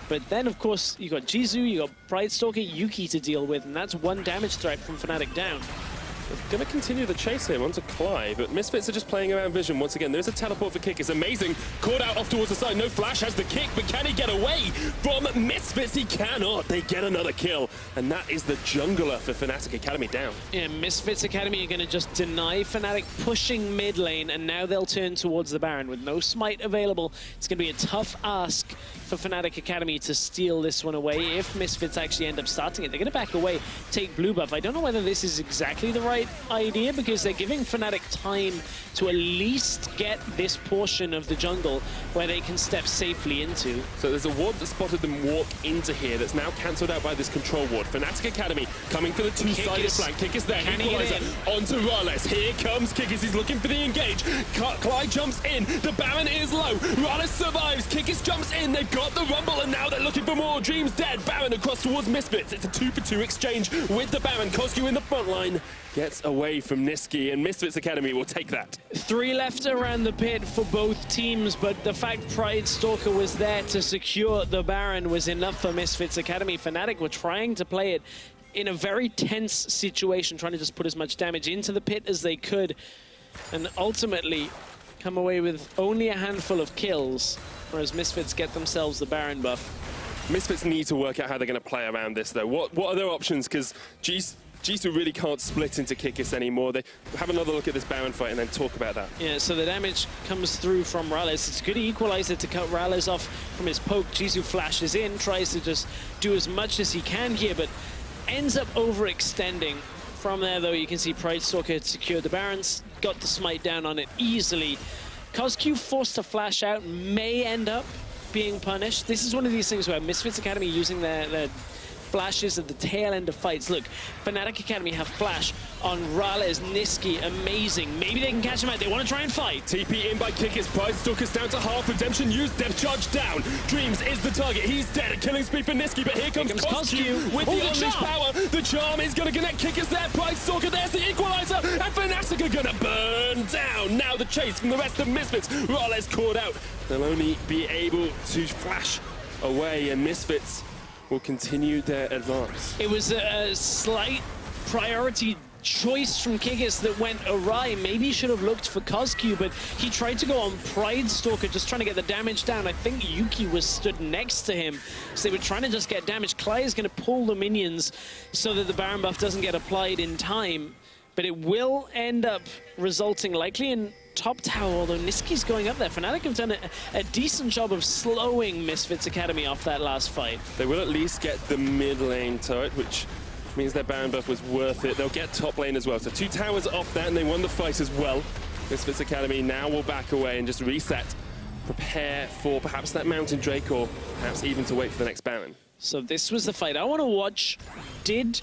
But then, of course, you got Jizu, you got Pride Stalker, Yuki to deal with, and that's 1 damage threat from Fnatic down. They're going to continue the chase here onto Clyde, but Misfits are just playing around vision once again. There's a teleport for Kick. It's amazing. Caught out off towards the side. No Flash has the kick, but can he get away from Misfits? He cannot. They get another kill, and that is the jungler for Fnatic Academy down. Yeah, Misfits Academy are going to just deny Fnatic pushing mid lane, and now they'll turn towards the Baron. With no smite available, it's going to be a tough ask for Fnatic Academy to steal this one away. If Misfits actually end up starting it, they're going to back away, take blue buff. I don't know whether this is exactly the right idea, because they're giving Fnatic time to at least get this portion of the jungle where they can step safely into. So there's a ward that spotted them walk into here that's now cancelled out by this control ward. Fnatic Academy coming for the 2-sided flank. Kick is there. Equalizer onto Rales. Here comes Kikis. He's looking for the engage. Clyde jumps in. The Baron is low. Rales survives. Kikis jumps in. They've got the rumble, and now they're looking for more. Dream's dead. Baron across towards Misfits. It's a 2-for-2 exchange with the Baron. Cosq in the front line gets away from Niski, and Misfits Academy will take that. 3 left around the pit for both teams, but the fact Pride Stalker was there to secure the Baron was enough for Misfits Academy. Fnatic were trying to play it in a very tense situation, trying to just put as much damage into the pit as they could, and ultimately come away with only a handful of kills, whereas Misfits get themselves the Baron buff. Misfits need to work out how they're going to play around this, though. What are their options? Because Jisu really can't split into Kikis anymore. They have another look at this Baron fight and then talk about that. Yeah, so the damage comes through from Rales. It's a good equalizer to cut Rales off from his poke. Jisu flashes in, tries to just do as much as he can here, but ends up overextending. From there, though, you can see Pride Stalker had secured the Barons, got the smite down on it easily. Cosq forced to flash out, may end up being punished. This is one of these things where Misfits Academy using their flashes at the tail end of fights. Look, Fnatic Academy have flash on Rales, Niski, amazing. Maybe they can catch him out. They want to try and fight. TP in by Kikis. Pride Stalker's down to half. Redemption used. Depth charge down. Dreams is the target. He's dead. A killing spree for Niski, but here comes Cosq with the unleashed power. The charm is going to connect. Kikis there. Pride Stalker, there's the equalizer. And Fnatic are going to burn down. Now the chase from the rest of Misfits. Rales caught out. They'll only be able to flash away, and Misfits will continue their advance. It was a slight priority choice from Kikis that went awry. Maybe he should have looked for Cosq, but he tried to go on Pride Stalker, just trying to get the damage down. I think Yuki was stood next to him, so they were trying to just get damage. Clyde is going to pull the minions so that the Baron buff doesn't get applied in time, but it will end up resulting likely in top tower, although Niski's going up there. Fnatic have done a decent job of slowing Misfits Academy off that last fight. They will at least get the mid lane turret, which means their Baron buff was worth it. They'll get top lane as well. So 2 towers off that, and they won the fight as well. Misfits Academy now will back away and just reset. Prepare for perhaps that Mountain Drake, or perhaps even to wait for the next Baron. So this was the fight. I want to watch, did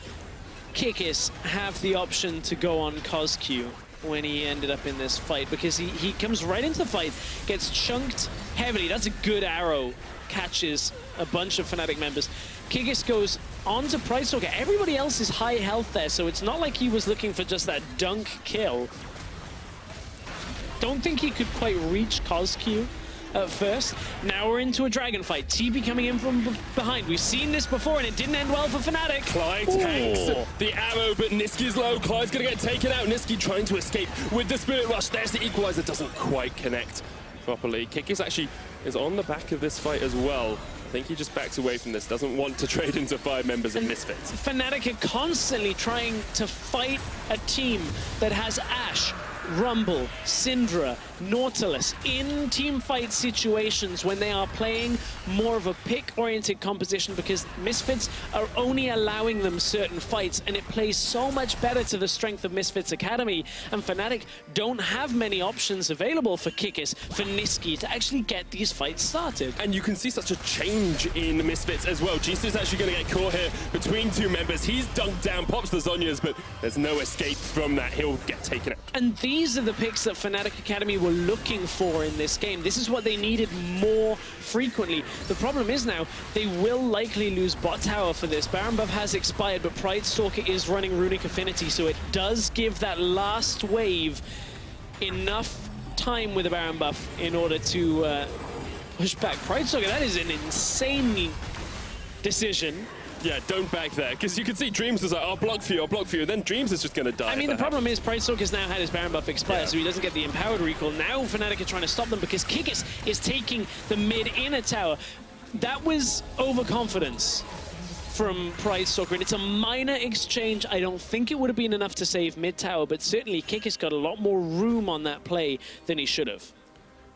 Kikis have the option to go on Cosq when he ended up in this fight? Because he comes right into the fight, gets chunked heavily. That's a good arrow. Catches a bunch of Fnatic members. Kikis goes on to Pridestalker. Everybody else is high health there, so it's not like he was looking for just that dunk kill. Don't think he could quite reach Cosq at first. Now we're into a dragon fight. TP coming in from behind. We've seen this before, and it didn't end well for Fnatic. Clyde tanks the arrow, but Niski's low. Clyde's going to get taken out. Niski trying to escape with the Spirit Rush. There's the equalizer. Doesn't quite connect properly. Kikis actually is on the back of this fight as well. I think he just backs away from this. Doesn't want to trade into 5 members of Misfits. Fnatic are constantly trying to fight a team that has Ashe, Rumble, Syndra, Nautilus in team fight situations when they are playing more of a pick-oriented composition, because Misfits are only allowing them certain fights, and it plays so much better to the strength of Misfits Academy. And Fnatic don't have many options available for Kikis, for Niski to actually get these fights started. And you can see such a change in the Misfits as well. Jisoo's actually going to get caught here between 2 members. He's dunked down, pops the Zhonya's, but there's no escape from that. He'll get taken out. And these are the picks that Fnatic Academy were looking for in this game. This is what they needed more frequently. The problem is now they will likely lose bot tower for this. Baron buff has expired, but Pridestalker is running Runic Affinity, so it does give that last wave enough time with the Baron buff in order to push back Pridestalker. That is an insane decision. Yeah, don't back there, because you can see Dreams was like, I'll block for you, I'll block for you, and then Dreams is just going to die. I mean, the problem is Pridestalker's now had his Baron buff expire, so he doesn't get the empowered recall. Now Fnatic are trying to stop them because Kikis is taking the mid-inner tower. That was overconfidence from Pridestalker, and it's a minor exchange. I don't think it would have been enough to save mid-tower, but certainly Kikis got a lot more room on that play than he should have.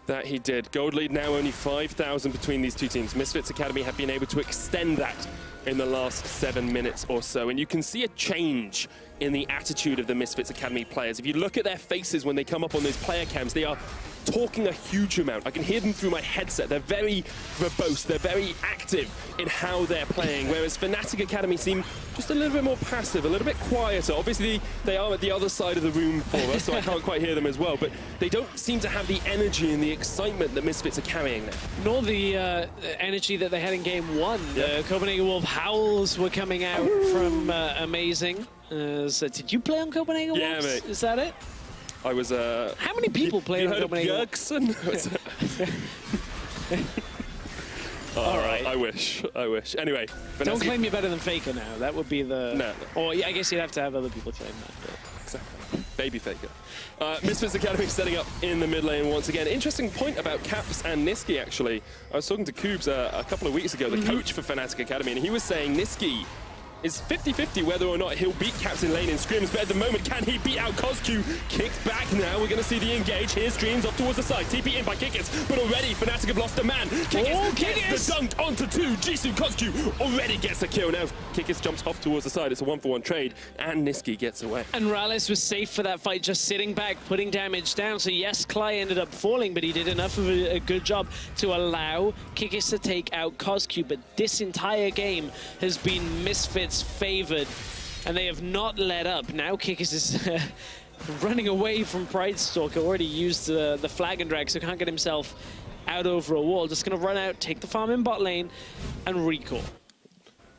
That he did. Gold lead now only 5,000 between these two teams. Misfits Academy have been able to extend that in the last 7 minutes or so. And you can see a change in the attitude of the Misfits Academy players. If you look at their faces when they come up on those player cams, they are talking a huge amount. I can hear them through my headset. They're very verbose. They're very active in how they're playing, whereas Fnatic Academy seem just a little bit more passive, a little bit quieter. Obviously, they are at the other side of the room for us, so I can't quite hear them as well, but they don't seem to have the energy and the excitement that Misfits are carrying now. Nor the energy that they had in Game 1. The Copenhagen Wolf howls were coming out from Amazing. So did you play on Copenhagen Wolves? Yeah, mate. Is that it? I was How many people played on Copenhagen Wolves? All right. I wish. Anyway. Don't claim you're better than Faker now. That would be the... No. Or yeah, I guess you'd have to have other people claim that. But. Exactly. Baby Faker. Misfits Academy setting up in the mid lane once again. Interesting point about Caps and Niski, actually. I was talking to Koobs a couple of weeks ago, the coach for Fnatic Academy, and he was saying Niski is 50-50 whether or not he'll beat Caps in lane in scrims, but at the moment, can he beat out Cosq? Kicked back now, we're going to see the engage. Here's Dreams off towards the side, TP in by Kikis, but already Fnatic have lost a man. Kikis gets the dunk onto 2, Jisoo Cosq already gets the kill. Now Kikis jumps off towards the side, it's a 1-for-1 trade, and Niski gets away. And Rallis was safe for that fight, just sitting back, putting damage down. So yes, Cly ended up falling, but he did enough of a good job to allow Kikis to take out Cosq. But this entire game has been Misfits favored, and they have not let up. Now Kikis is running away from Pridestalker, already used the flag and drag, so can't get himself out over a wall. Just going to run out, take the farm in bot lane, and recall.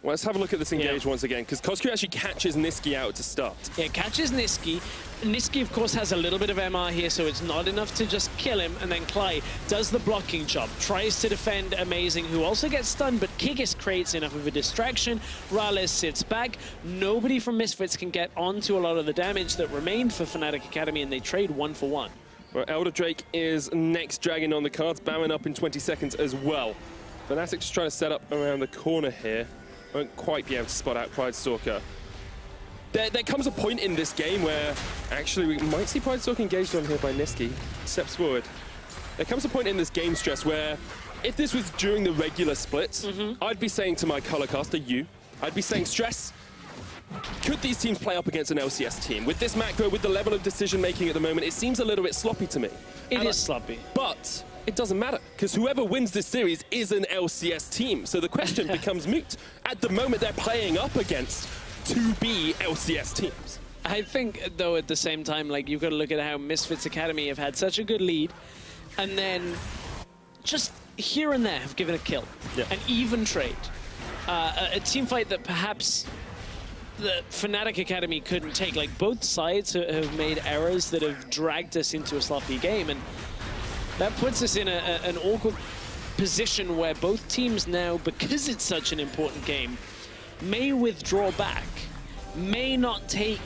Well, let's have a look at this engage once again, because Cosq actually catches Niski out to start. Yeah, catches Niski. Niski, of course, has a little bit of MR here, so it's not enough to just kill him. And then Cly does the blocking job, tries to defend Amazing, who also gets stunned, but Kikis creates enough of a distraction. Rallis sits back. Nobody from Misfits can get onto a lot of the damage that remained for Fnatic Academy, and they trade 1-for-1. Well, Elder Drake is next dragon on the cards, Baron up in 20 seconds as well. Fnatic just trying to set up around the corner here. Won't quite be able to spot out Pridestalker. There comes a point in this game where actually we might see Pridestalker engaged on here by Niski. Steps forward. There comes a point in this game, Stress, where if this was during the regular splits, I'd be saying to my color caster, I'd be saying, Stress, could these teams play up against an LCS team? With this macro, with the level of decision-making at the moment, it seems a little bit sloppy to me. It is sloppy. But it doesn't matter, because whoever wins this series is an LCS team. So the question becomes moot. At the moment, they're playing up against 2B LCS teams. I think, though, at the same time, like, you've got to look at how Misfits Academy have had such a good lead, and then just here and there have given a kill, an even trade. A team fight that perhaps the Fnatic Academy couldn't take. Like, both sides have made errors that have dragged us into a sloppy game, and that puts us in an awkward position where both teams now, because it's such an important game, may withdraw back, may not take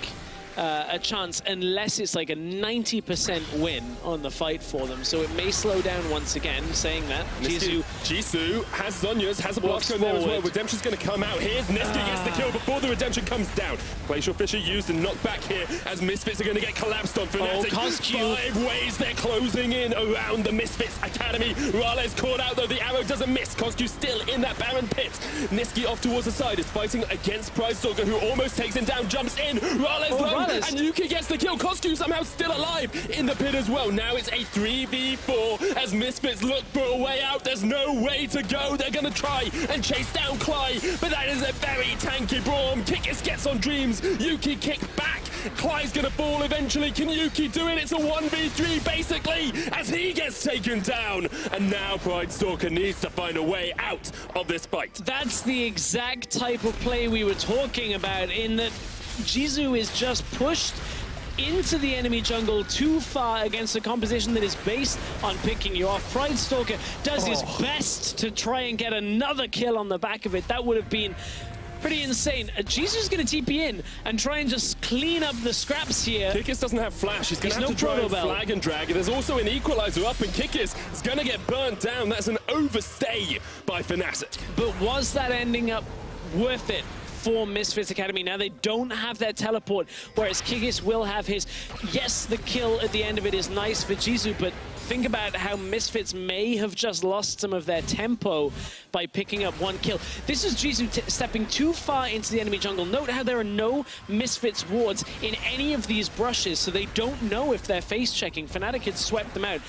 a chance unless it's like a 90% win on the fight for them. So it may slow down once again, saying that. Jisoo has Zhonya's, has a blast going there as well. Redemption's going to come out. Here's Nisqy gets the kill before the Redemption comes down. Glacial Fissure used and knocked back here as Misfits are going to get collapsed on Fnatic. 5 ways they're closing in around the Misfits Academy. Rale's caught out though, the arrow doesn't miss. Coscu still in that Baron pit. Nisqy off towards the side is fighting against Pridestalker, who almost takes him down, jumps in. Rale's low, and Yuki gets the kill. Coscu somehow still alive in the pit as well. Now it's a 3v4 as Misfits look for a way out. There's no way to go. They're going to try and chase down Cly, but that is a very tanky Braum. Kikis gets on Dreams. Yuki kick back. Cly's going to fall eventually. Can Yuki do it? It's a 1v3 basically as he gets taken down. And now Pridestalker needs to find a way out of this fight. That's the exact type of play we were talking about, in that Jisoo is just pushed into the enemy jungle too far against a composition that is based on picking you off. Pridestalker does his best to try and get another kill on the back of it. That would have been pretty insane. Jisoo's going to TP in and try and just clean up the scraps here. Kikis doesn't have flash. He's going to have to try and flag and drag. There's also an equalizer up, and Kikis is going to get burnt down. That's an overstay by Fnatic. But was that ending up worth it for Misfits Academy? Now they don't have their teleport, whereas Kikis will have his. Yes, the kill at the end of it is nice for Jisoo, but think about how Misfits may have just lost some of their tempo by picking up one kill. This is Jisoo stepping too far into the enemy jungle. Note how there are no Misfits wards in any of these brushes, so they don't know if they're face checking. Fnatic had swept them out.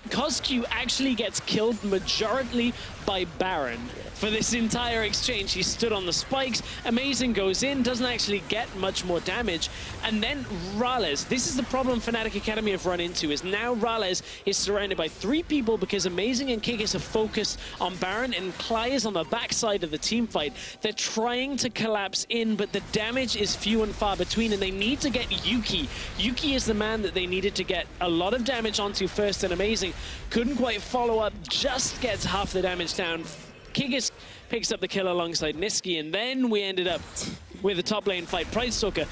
Coscu actually gets killed majorly by Baron for this entire exchange. He stood on the spikes. Amazing goes in, doesn't actually get much more damage. And then Rales. This is the problem Fnatic Academy have run into, is now Rales is surrounded by 3 people because Amazing and Kikis are focused on Baron, and Cly is on the backside of the team fight. They're trying to collapse in, but the damage is few and far between, and they need to get Yuki. Yuki is the man that they needed to get a lot of damage onto first, and Amazing couldn't quite follow up, just gets half the damage down. Kikis picks up the kill alongside Nisqy, and then we ended up with a top lane fight. Pridestalker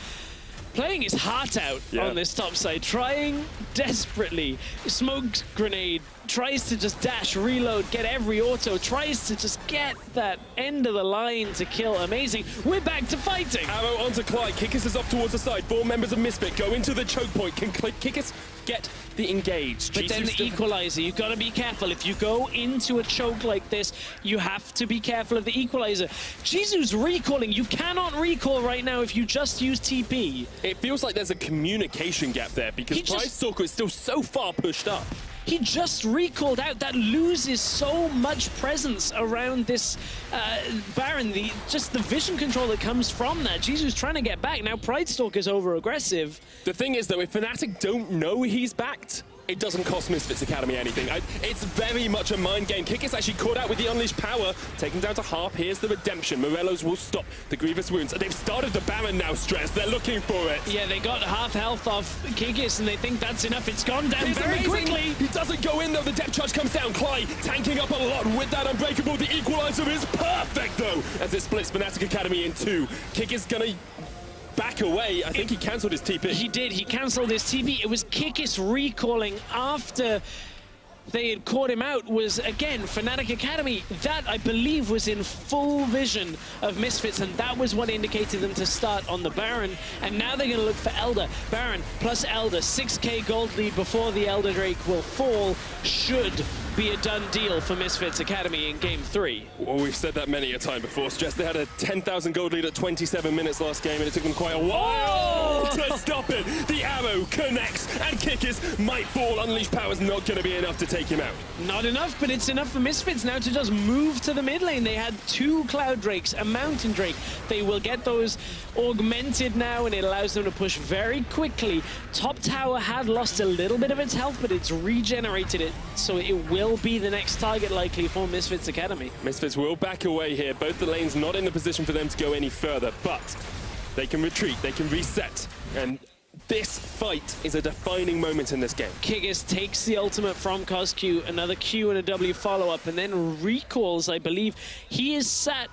playing his heart out on this top side, trying desperately. Smoke grenade, tries to just dash, reload, get every auto, tries to just get that end of the line to kill Amazing. We're back to fighting. Arrow onto Clyde. Kikis is off towards the side. 4 members of Misfit go into the choke point. Can Kikis get the engage? But then the equalizer, you've got to be careful. If you go into a choke like this, you have to be careful of the equalizer. Jisoo's recalling. You cannot recall right now if you just use TP. It feels like there's a communication gap there because Pridestalker is still so far pushed up. He just recalled out. That loses so much presence around this Baron. Just the vision control that comes from that. Jisoo's trying to get back. Now Pridestalker's over-aggressive. The thing is, though, if Fnatic don't know he's backed, it doesn't cost Misfits Academy anything. It's very much a mind game. Kikis actually caught out with the Unleashed Power, taken down to half. Here's the Redemption. Morello's will stop the Grievous Wounds. And they've started the Baron now, Stress. They're looking for it. Yeah, they got half health off Kikis, and they think that's enough. It's gone down very quickly. He doesn't go in, though. The depth charge comes down. Cly tanking up a lot with that Unbreakable. The equalizer is perfect, though, as it splits Fnatic Academy in 2. Kikis gonna back away. I think he cancelled his TP. He did. He cancelled his TP. It was Kikis recalling after they had caught him out. Was, again, Fnatic Academy. That, I believe, was in full vision of Misfits, and that was what indicated them to start on the Baron. And now they're going to look for Elder. Baron plus Elder. 6k gold lead before the Elder Drake will fall, should be a done deal for Misfits Academy in Game 3. Well, we've said that many a time before, Stress. They had a 10,000 gold lead at 27 minutes last game, and it took them quite a while to stop it. The arrow connects, and Kickers might fall. Unleashed Power's not going to be enough to take him out. Not enough, but it's enough for Misfits now to just move to the mid lane. They had 2 Cloud Drakes, a Mountain Drake. They will get those augmented now, and it allows them to push very quickly. Top tower had lost a little bit of its health, but it's regenerated it, so it will be the next target likely for Misfits Academy. Misfits will back away here. Both the lanes not in the position for them to go any further, but they can retreat, they can reset, and this fight is a defining moment in this game. Kickers takes the ultimate from CosQ, another Q and a W follow-up, and then recalls, I believe. He is sat.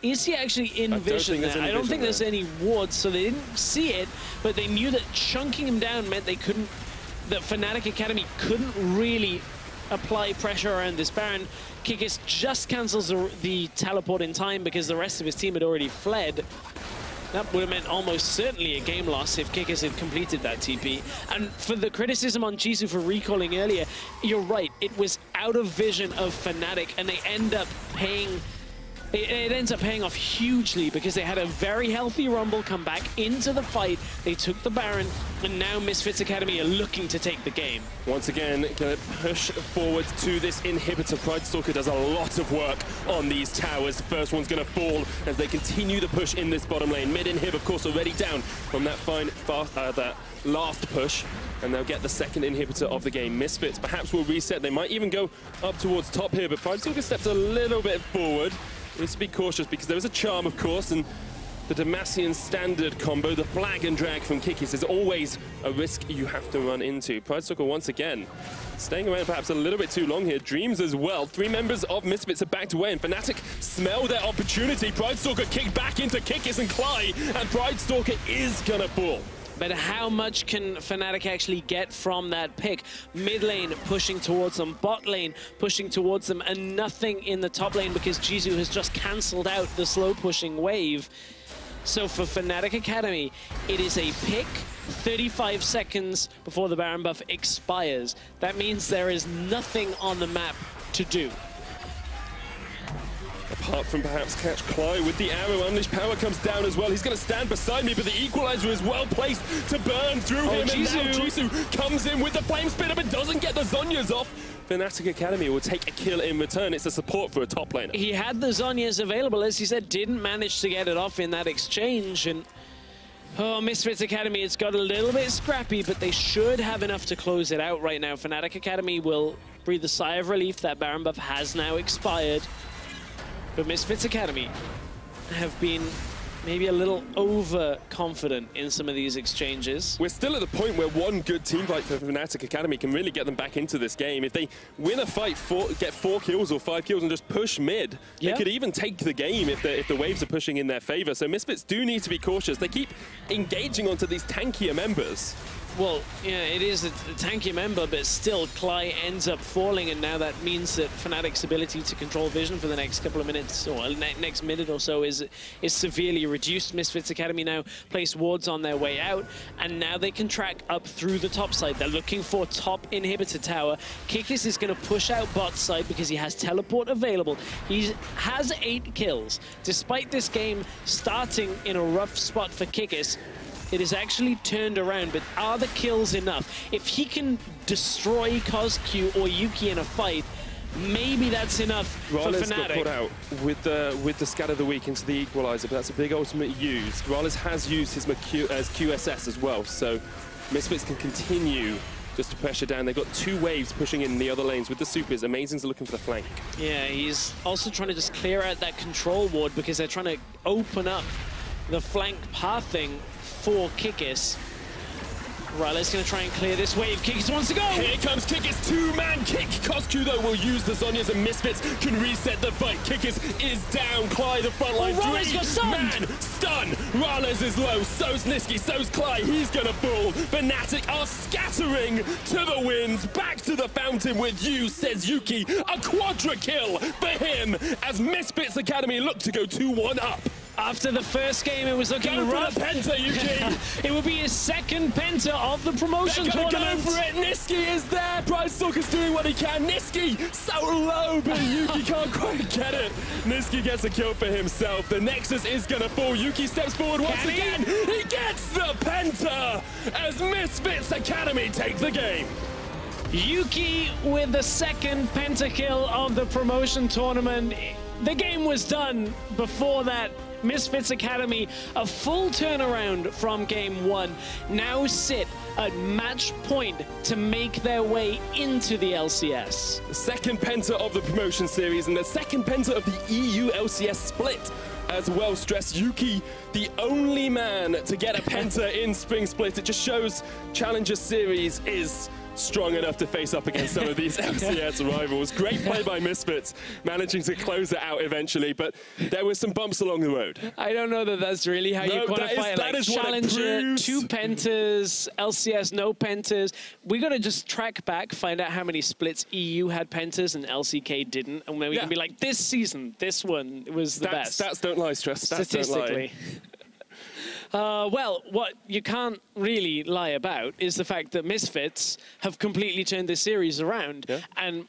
Is he actually in vision there? I don't think there's any wards, so they didn't see it, but they knew that chunking him down meant they couldn't, that Fnatic Academy couldn't really apply pressure around this Baron. Kikis just cancels the teleport in time because the rest of his team had already fled. That would have meant almost certainly a game loss if Kikis had completed that TP. And for the criticism on Jisoo for recalling earlier, you're right, it was out of vision of Fnatic, and they end up paying... It ends up paying off hugely because they had a very healthy Rumble come back into the fight. They took the Baron, and now Misfits Academy are looking to take the game. Once again, going to push forward to this inhibitor. Pridestalker does a lot of work on these towers. The first one's going to fall as they continue the push in this bottom lane. Mid-inhib, of course, already down from that that last push. And they'll get the second inhibitor of the game. Misfits perhaps will reset. They might even go up towards top here, but Pridestalker steps a little bit forward. Needs to be cautious because there is a charm, of course, and the Demacian standard combo, the flag and drag from Kikis, is always a risk you have to run into. Pridestalker once again staying around perhaps a little bit too long here. Dreams as well. 3 members of Misfits are backed away, and Fnatic smell their opportunity. Pridestalker kicked back into Kikis and Cly, and Pridestalker is gonna fall. But how much can Fnatic actually get from that pick? Mid lane pushing towards them, bot lane pushing towards them, and nothing in the top lane because Jisoo has just cancelled out the slow pushing wave. So for Fnatic Academy, it is a pick 35 seconds before the Baron buff expires. That means there is nothing on the map to do. Apart from perhaps catch Cly with the arrow, Unleashed Power comes down as well. He's going to stand beside me, but the Equalizer is well placed to burn through him. Jisoo. And now Jisoo comes in with the Flame Spitter, but doesn't get the Zhonya's off. Fnatic Academy will take a kill in return. It's a support for a top laner. He had the Zhonya's available, as he said, didn't manage to get it off in that exchange. And oh, Misfits Academy, it's got a little bit scrappy, but they should have enough to close it out right now. Fnatic Academy will breathe a sigh of relief. That Baron buff has now expired. But Misfits Academy have been maybe a little overconfident in some of these exchanges. We're still at the point where one good team fight for Fnatic Academy can really get them back into this game. If they win a fight, get 4 kills or 5 kills and just push mid, they could even take the game if the waves are pushing in their favor. So Misfits do need to be cautious. They keep engaging onto these tankier members. Well, yeah, it is a tanky member, but still Cly ends up falling, and now that means that Fnatic's ability to control vision for the next couple of minutes, or next minute or so, is severely reduced. Misfits Academy now place wards on their way out, and now they can track up through the top side. They're looking for top inhibitor tower. Kikis is going to push out bot side because he has teleport available. He has 8 kills. Despite this game starting in a rough spot for Kikis, it is actually turned around, but are the kills enough? If he can destroy CosQ or Yuki in a fight, maybe that's enough for Fnatic. Got put out with the Scatter of the Week into the Equalizer, but that's a big ultimate use. Raleigh has used his QSS as well, so Misfits can continue just to pressure down. They've got 2 waves pushing in the other lanes with the supers. Amazing's looking for the flank. Yeah, he's also trying to just clear out that control ward because they're trying to open up the flank pathing for Kikis. Riley's going to try and clear this wave. Kikis wants to go! Here comes Kikis, 2-man kick. CosQ, though, will use the Zhonya's, and Misfits can reset the fight. Kikis is down. Cly, the front line. Rale's got stunned! Man, stun! Rale's is low. So's Niski. So's Cly. He's going to fall. Fnatic are scattering to the winds. Back to the fountain with you, says Yuki. A quadra kill for him as Misfits Academy look to go 2-1 up. After the first game, it was looking rough. Penta, Yuki. It would be his second penta of the promotion tournament. Go for it. Niski is there. Pride Stalker's doing what he can. Niski so low, but Yuki can't quite get it. Niski gets a kill for himself. The Nexus is going to fall. Yuki steps forward once again. He gets the penta as Misfits Academy take the game. Yuki with the second pentakill of the promotion tournament. The game was done before that. Misfits Academy, a full turnaround from game 1, now sit at match point to make their way into the LCS. The second penta of the promotion series and the second penta of the EU LCS split. As well stressed, Yuki, the only man to get a penta in Spring Split. It just shows Challenger Series is strong enough to face up against some of these LCS rivals. Great play by Misfits, managing to close it out eventually, but there were some bumps along the road. I don't know that that's really how you quantify it. Like Challenger, 2 pentas, LCS, no pentas. We got to just track back, find out how many splits EU had pentas and LCK didn't, and then we can be like, this season, this one was the best. Stats don't lie, Stress. Stats statistically. don't lie. Well, what you can't really lie about is the fact that Misfits have completely turned this series around. Yeah. And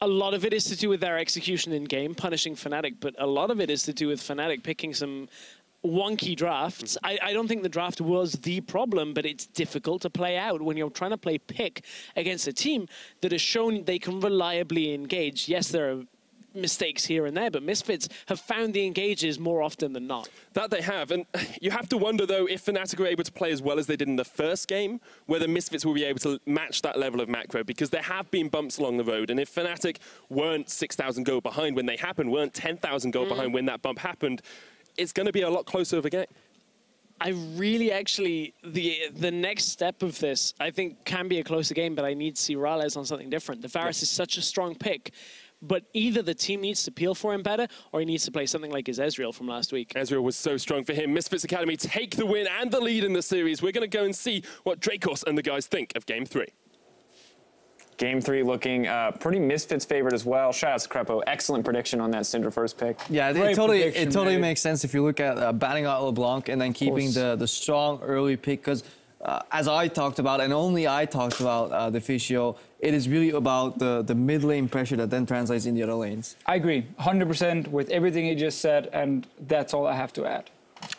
a lot of it is to do with their execution in game, punishing Fnatic, but a lot of it is to do with Fnatic picking some wonky drafts. I don't think the draft was the problem, but it's difficult to play out when you're trying to play pick against a team that has shown they can reliably engage. Yes, there are mistakes here and there, but Misfits have found the engages more often than not. That they have, and you have to wonder though if Fnatic were able to play as well as they did in the first game, whether Misfits will be able to match that level of macro, because there have been bumps along the road, and if Fnatic weren't 6,000 gold behind when they happened, weren't 10,000 gold behind when that bump happened, it's going to be a lot closer of a game. I really actually, the next step of this, I think can be a closer game, but I need to see Rales on something different. The Varus is such a strong pick, but either the team needs to peel for him better, or he needs to play something like his Ezreal from last week. Ezreal was so strong for him. Misfits Academy take the win and the lead in the series. We're going to go and see what Dracos and the guys think of Game 3. Game 3 looking pretty Misfits favorite as well. Shout out to Crepo. Excellent prediction on that Syndra first pick. Yeah, it totally makes sense if you look at banning out LeBlanc and then keeping the strong early pick, because as I talked about, and only I talked about the Fischio, it is really about the mid lane pressure that then translates in the other lanes. I agree 100% with everything you just said, and that's all I have to add.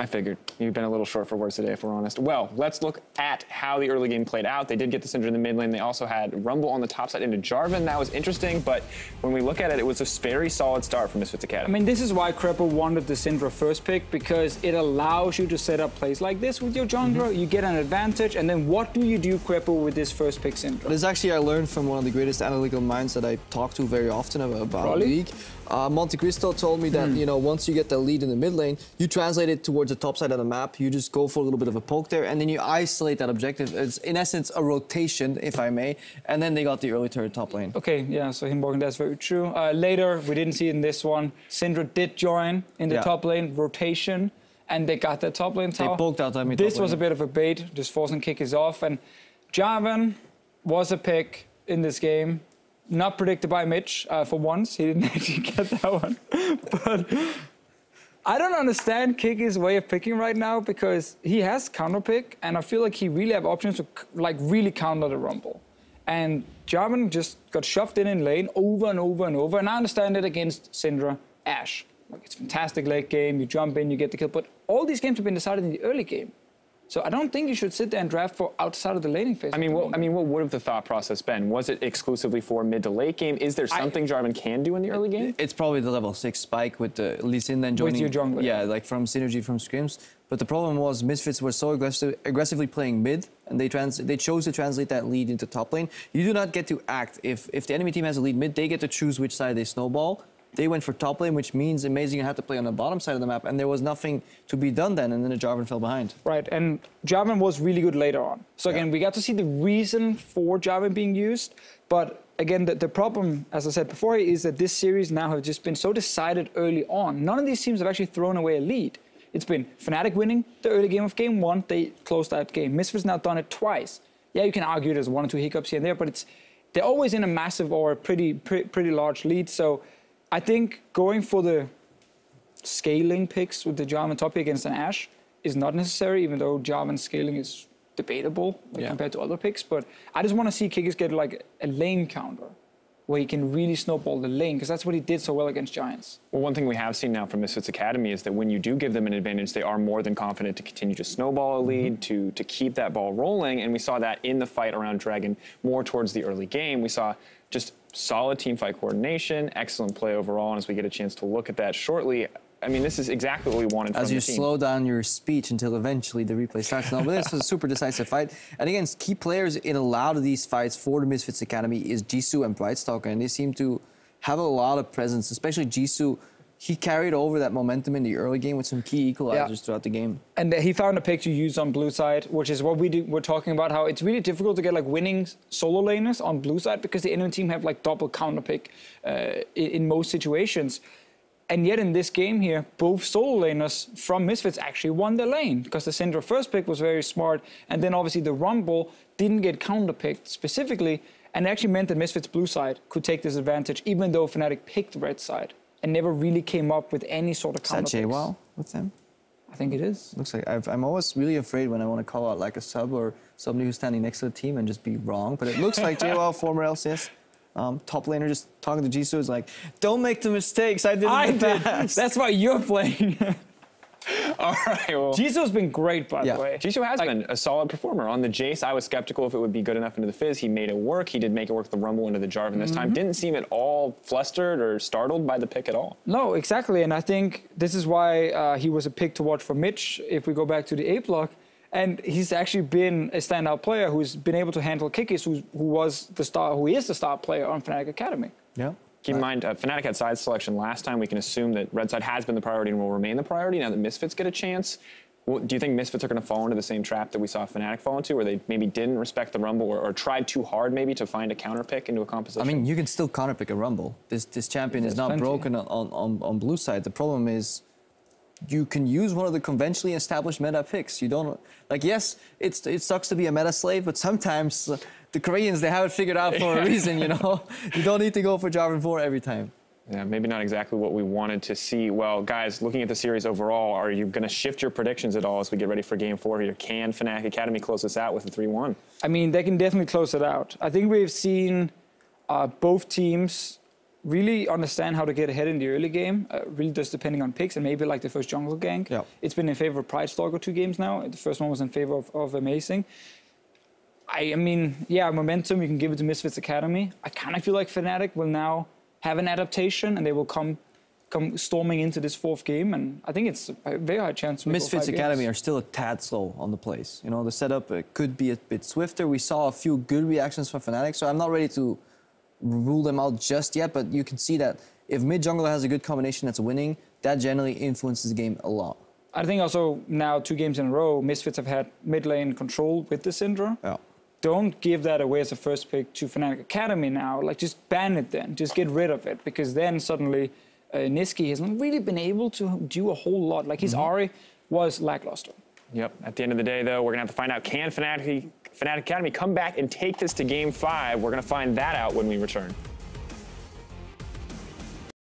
I figured. You've been a little short for words today, if we're honest. Well, let's look at how the early game played out. They did get the Syndra in the mid lane. They also had Rumble on the top side into Jarvan. That was interesting, but when we look at it, it was a very solid start for Misfits Academy. I mean, this is why Crepo wanted the Syndra first pick, because it allows you to set up plays like this with your jungler. You get an advantage, and then what do you do, Crepo, with this first pick Syndra? This actually I learned from one of the greatest analytical minds that I talk to very often about League. Monte Cristo told me that, you know, once you get the lead in the mid lane, you translate it towards the top side of the map. You just go for a little bit of a poke there, and then you isolate that objective. It's, in essence, a rotation, if I may. And then they got the early turret top lane. Okay, yeah, so Himborg, that's very true. Later, we didn't see it in this one. Syndra did join in the top lane, rotation, and they got the top lane tower. They poked out that This was a bit of a bait, just forcing kick is off. And Jarvan was a pick in this game. Not predicted by Mitch for once. He didn't actually get that one. But I don't understand Kiki's way of picking right now, because he has counter pick, and I feel like he really have options to like really counter the Rumble. And Jarvan just got shoved in lane over and over and over. And I understand it against Syndra, Ashe. Like, it's a fantastic late game. You jump in, you get the kill. But all these games have been decided in the early game. So I don't think you should sit there and draft for outside of the laning phase. I mean, what would have the thought process been? Was it exclusively for mid to late game? Is there something Jarvan can do in the early game? It's probably the level 6 spike with the Lee Sin then joining. With your jungler. Yeah, like from synergy from scrims. But the problem was Misfits were so aggressively playing mid, and they chose to translate that lead into top lane. You do not get to act. If the enemy team has a lead mid, they get to choose which side they snowball. They went for top lane, which means Amazing had to play on the bottom side of the map, and there was nothing to be done then, and then the Jarvan fell behind. Right, and Jarvan was really good later on. So again, we got to see the reason for Jarvan being used, but again, the problem, as I said before, is that this series now has just been so decided early on. None of these teams have actually thrown away a lead. It's been Fnatic winning the early game of game 1, they closed that game. Misfits now done it twice. Yeah, you can argue there's 1 or 2 hiccups here and there, but they're always in a massive or a pretty large lead, so I think going for the scaling picks with the Jarvan top pick against an Ashe is not necessary, even though Jarvan's scaling is debatable compared to other picks. But I just want to see Kikis get like a lane counter where he can really snowball the lane, because that's what he did so well against Giants. Well, one thing we have seen now from Misfits Academy is that when you do give them an advantage, they are more than confident to continue to snowball a lead, to keep that ball rolling, and we saw that in the fight around Dragon more towards the early game. We saw just solid team fight coordination, excellent play overall, and as we get a chance to look at that shortly, I mean, this is exactly what we wanted from the team. As you slow down your speech until eventually the replay starts. No, but this was a super decisive fight. And again, key players in a lot of these fights for the Misfits Academy is Jisoo and Brightstalker, and they seem to have a lot of presence, especially Jisoo. He carried over that momentum in the early game with some key equalizers throughout the game. And he found a pick to use on blue side, which is what we're talking about, how it's really difficult to get like winning solo laners on blue side because the enemy team have like double counter pick in most situations. And yet in this game here, both solo laners from Misfits actually won the lane because the Syndra first pick was very smart, and then obviously the Rumble didn't get counter-picked specifically, and it actually meant that Misfits blue side could take this advantage, even though Fnatic picked red side and never really came up with any sort of counter-picks. Is that JWoww with them? I think it is. Looks like I'm always really afraid when I want to call out like a sub or somebody who's standing next to the team and just be wrong, but it looks like JWoww, former LCS. Top laner just talking to Jisoo is like, don't make the mistakes I did in the past. That's why you're playing. All right, well. Jisoo's been great, by the way. Jisoo has been a solid performer. On the Jace, I was skeptical if it would be good enough into the Fizz. He made it work. He did make it work the Rumble into the Jarvan this time. Didn't seem at all flustered or startled by the pick at all. No, exactly. And I think this is why he was a pick to watch for Mitch, if we go back to the A block. And he's actually been a standout player who's been able to handle Kikis, who is the star player on Fnatic Academy. Yeah. Keep in mind, Fnatic had side selection last time. We can assume that red side has been the priority and will remain the priority. Now that Misfits get a chance, do you think Misfits are going to fall into the same trap that we saw Fnatic fall into, where they maybe didn't respect the Rumble or tried too hard maybe to find a counter pick into a composition? I mean, you can still counter pick a Rumble. This champion is not broken on blue side. The problem is you can use one of the conventionally established meta picks. You don't, like, yes, it sucks to be a meta slave, but sometimes the Koreans, they have it figured out for a reason, you know? You don't need to go for Jarvan 4 every time. Yeah, maybe not exactly what we wanted to see. Well, guys, looking at the series overall, are you going to shift your predictions at all as we get ready for Game 4 here? Can Fnatic Academy close this out with a 3-1? I mean, they can definitely close it out. I think we've seen both teams really understand how to get ahead in the early game, really just depending on picks, and maybe like the first jungle gank. Yeah. It's been in favor of Brightstalker 2 games now. The first one was in favor of Amazing. I mean, yeah, momentum, you can give it to Misfits Academy. I kind of feel like Fnatic will now have an adaptation, and they will come storming into this 4th game, and I think it's a very high chance. Misfits Academy are still a tad slow on the plays. You know, the setup could be a bit swifter. We saw a few good reactions from Fnatic, so I'm not ready to rule them out just yet, but you can see that if mid jungler has a good combination that's winning, that generally influences the game a lot. I think also now 2 games in a row, Misfits have had mid lane control with the Syndra. Yeah. Don't give that away as a first pick to Fnatic Academy now. Like, just ban it then. Just get rid of it, because then suddenly Niski hasn't really been able to do a whole lot. Like, his Ahri was lackluster. Yep. At the end of the day, though, we're going to have to find out, can Fnatic Academy come back and take this to Game 5? We're going to find that out when we return.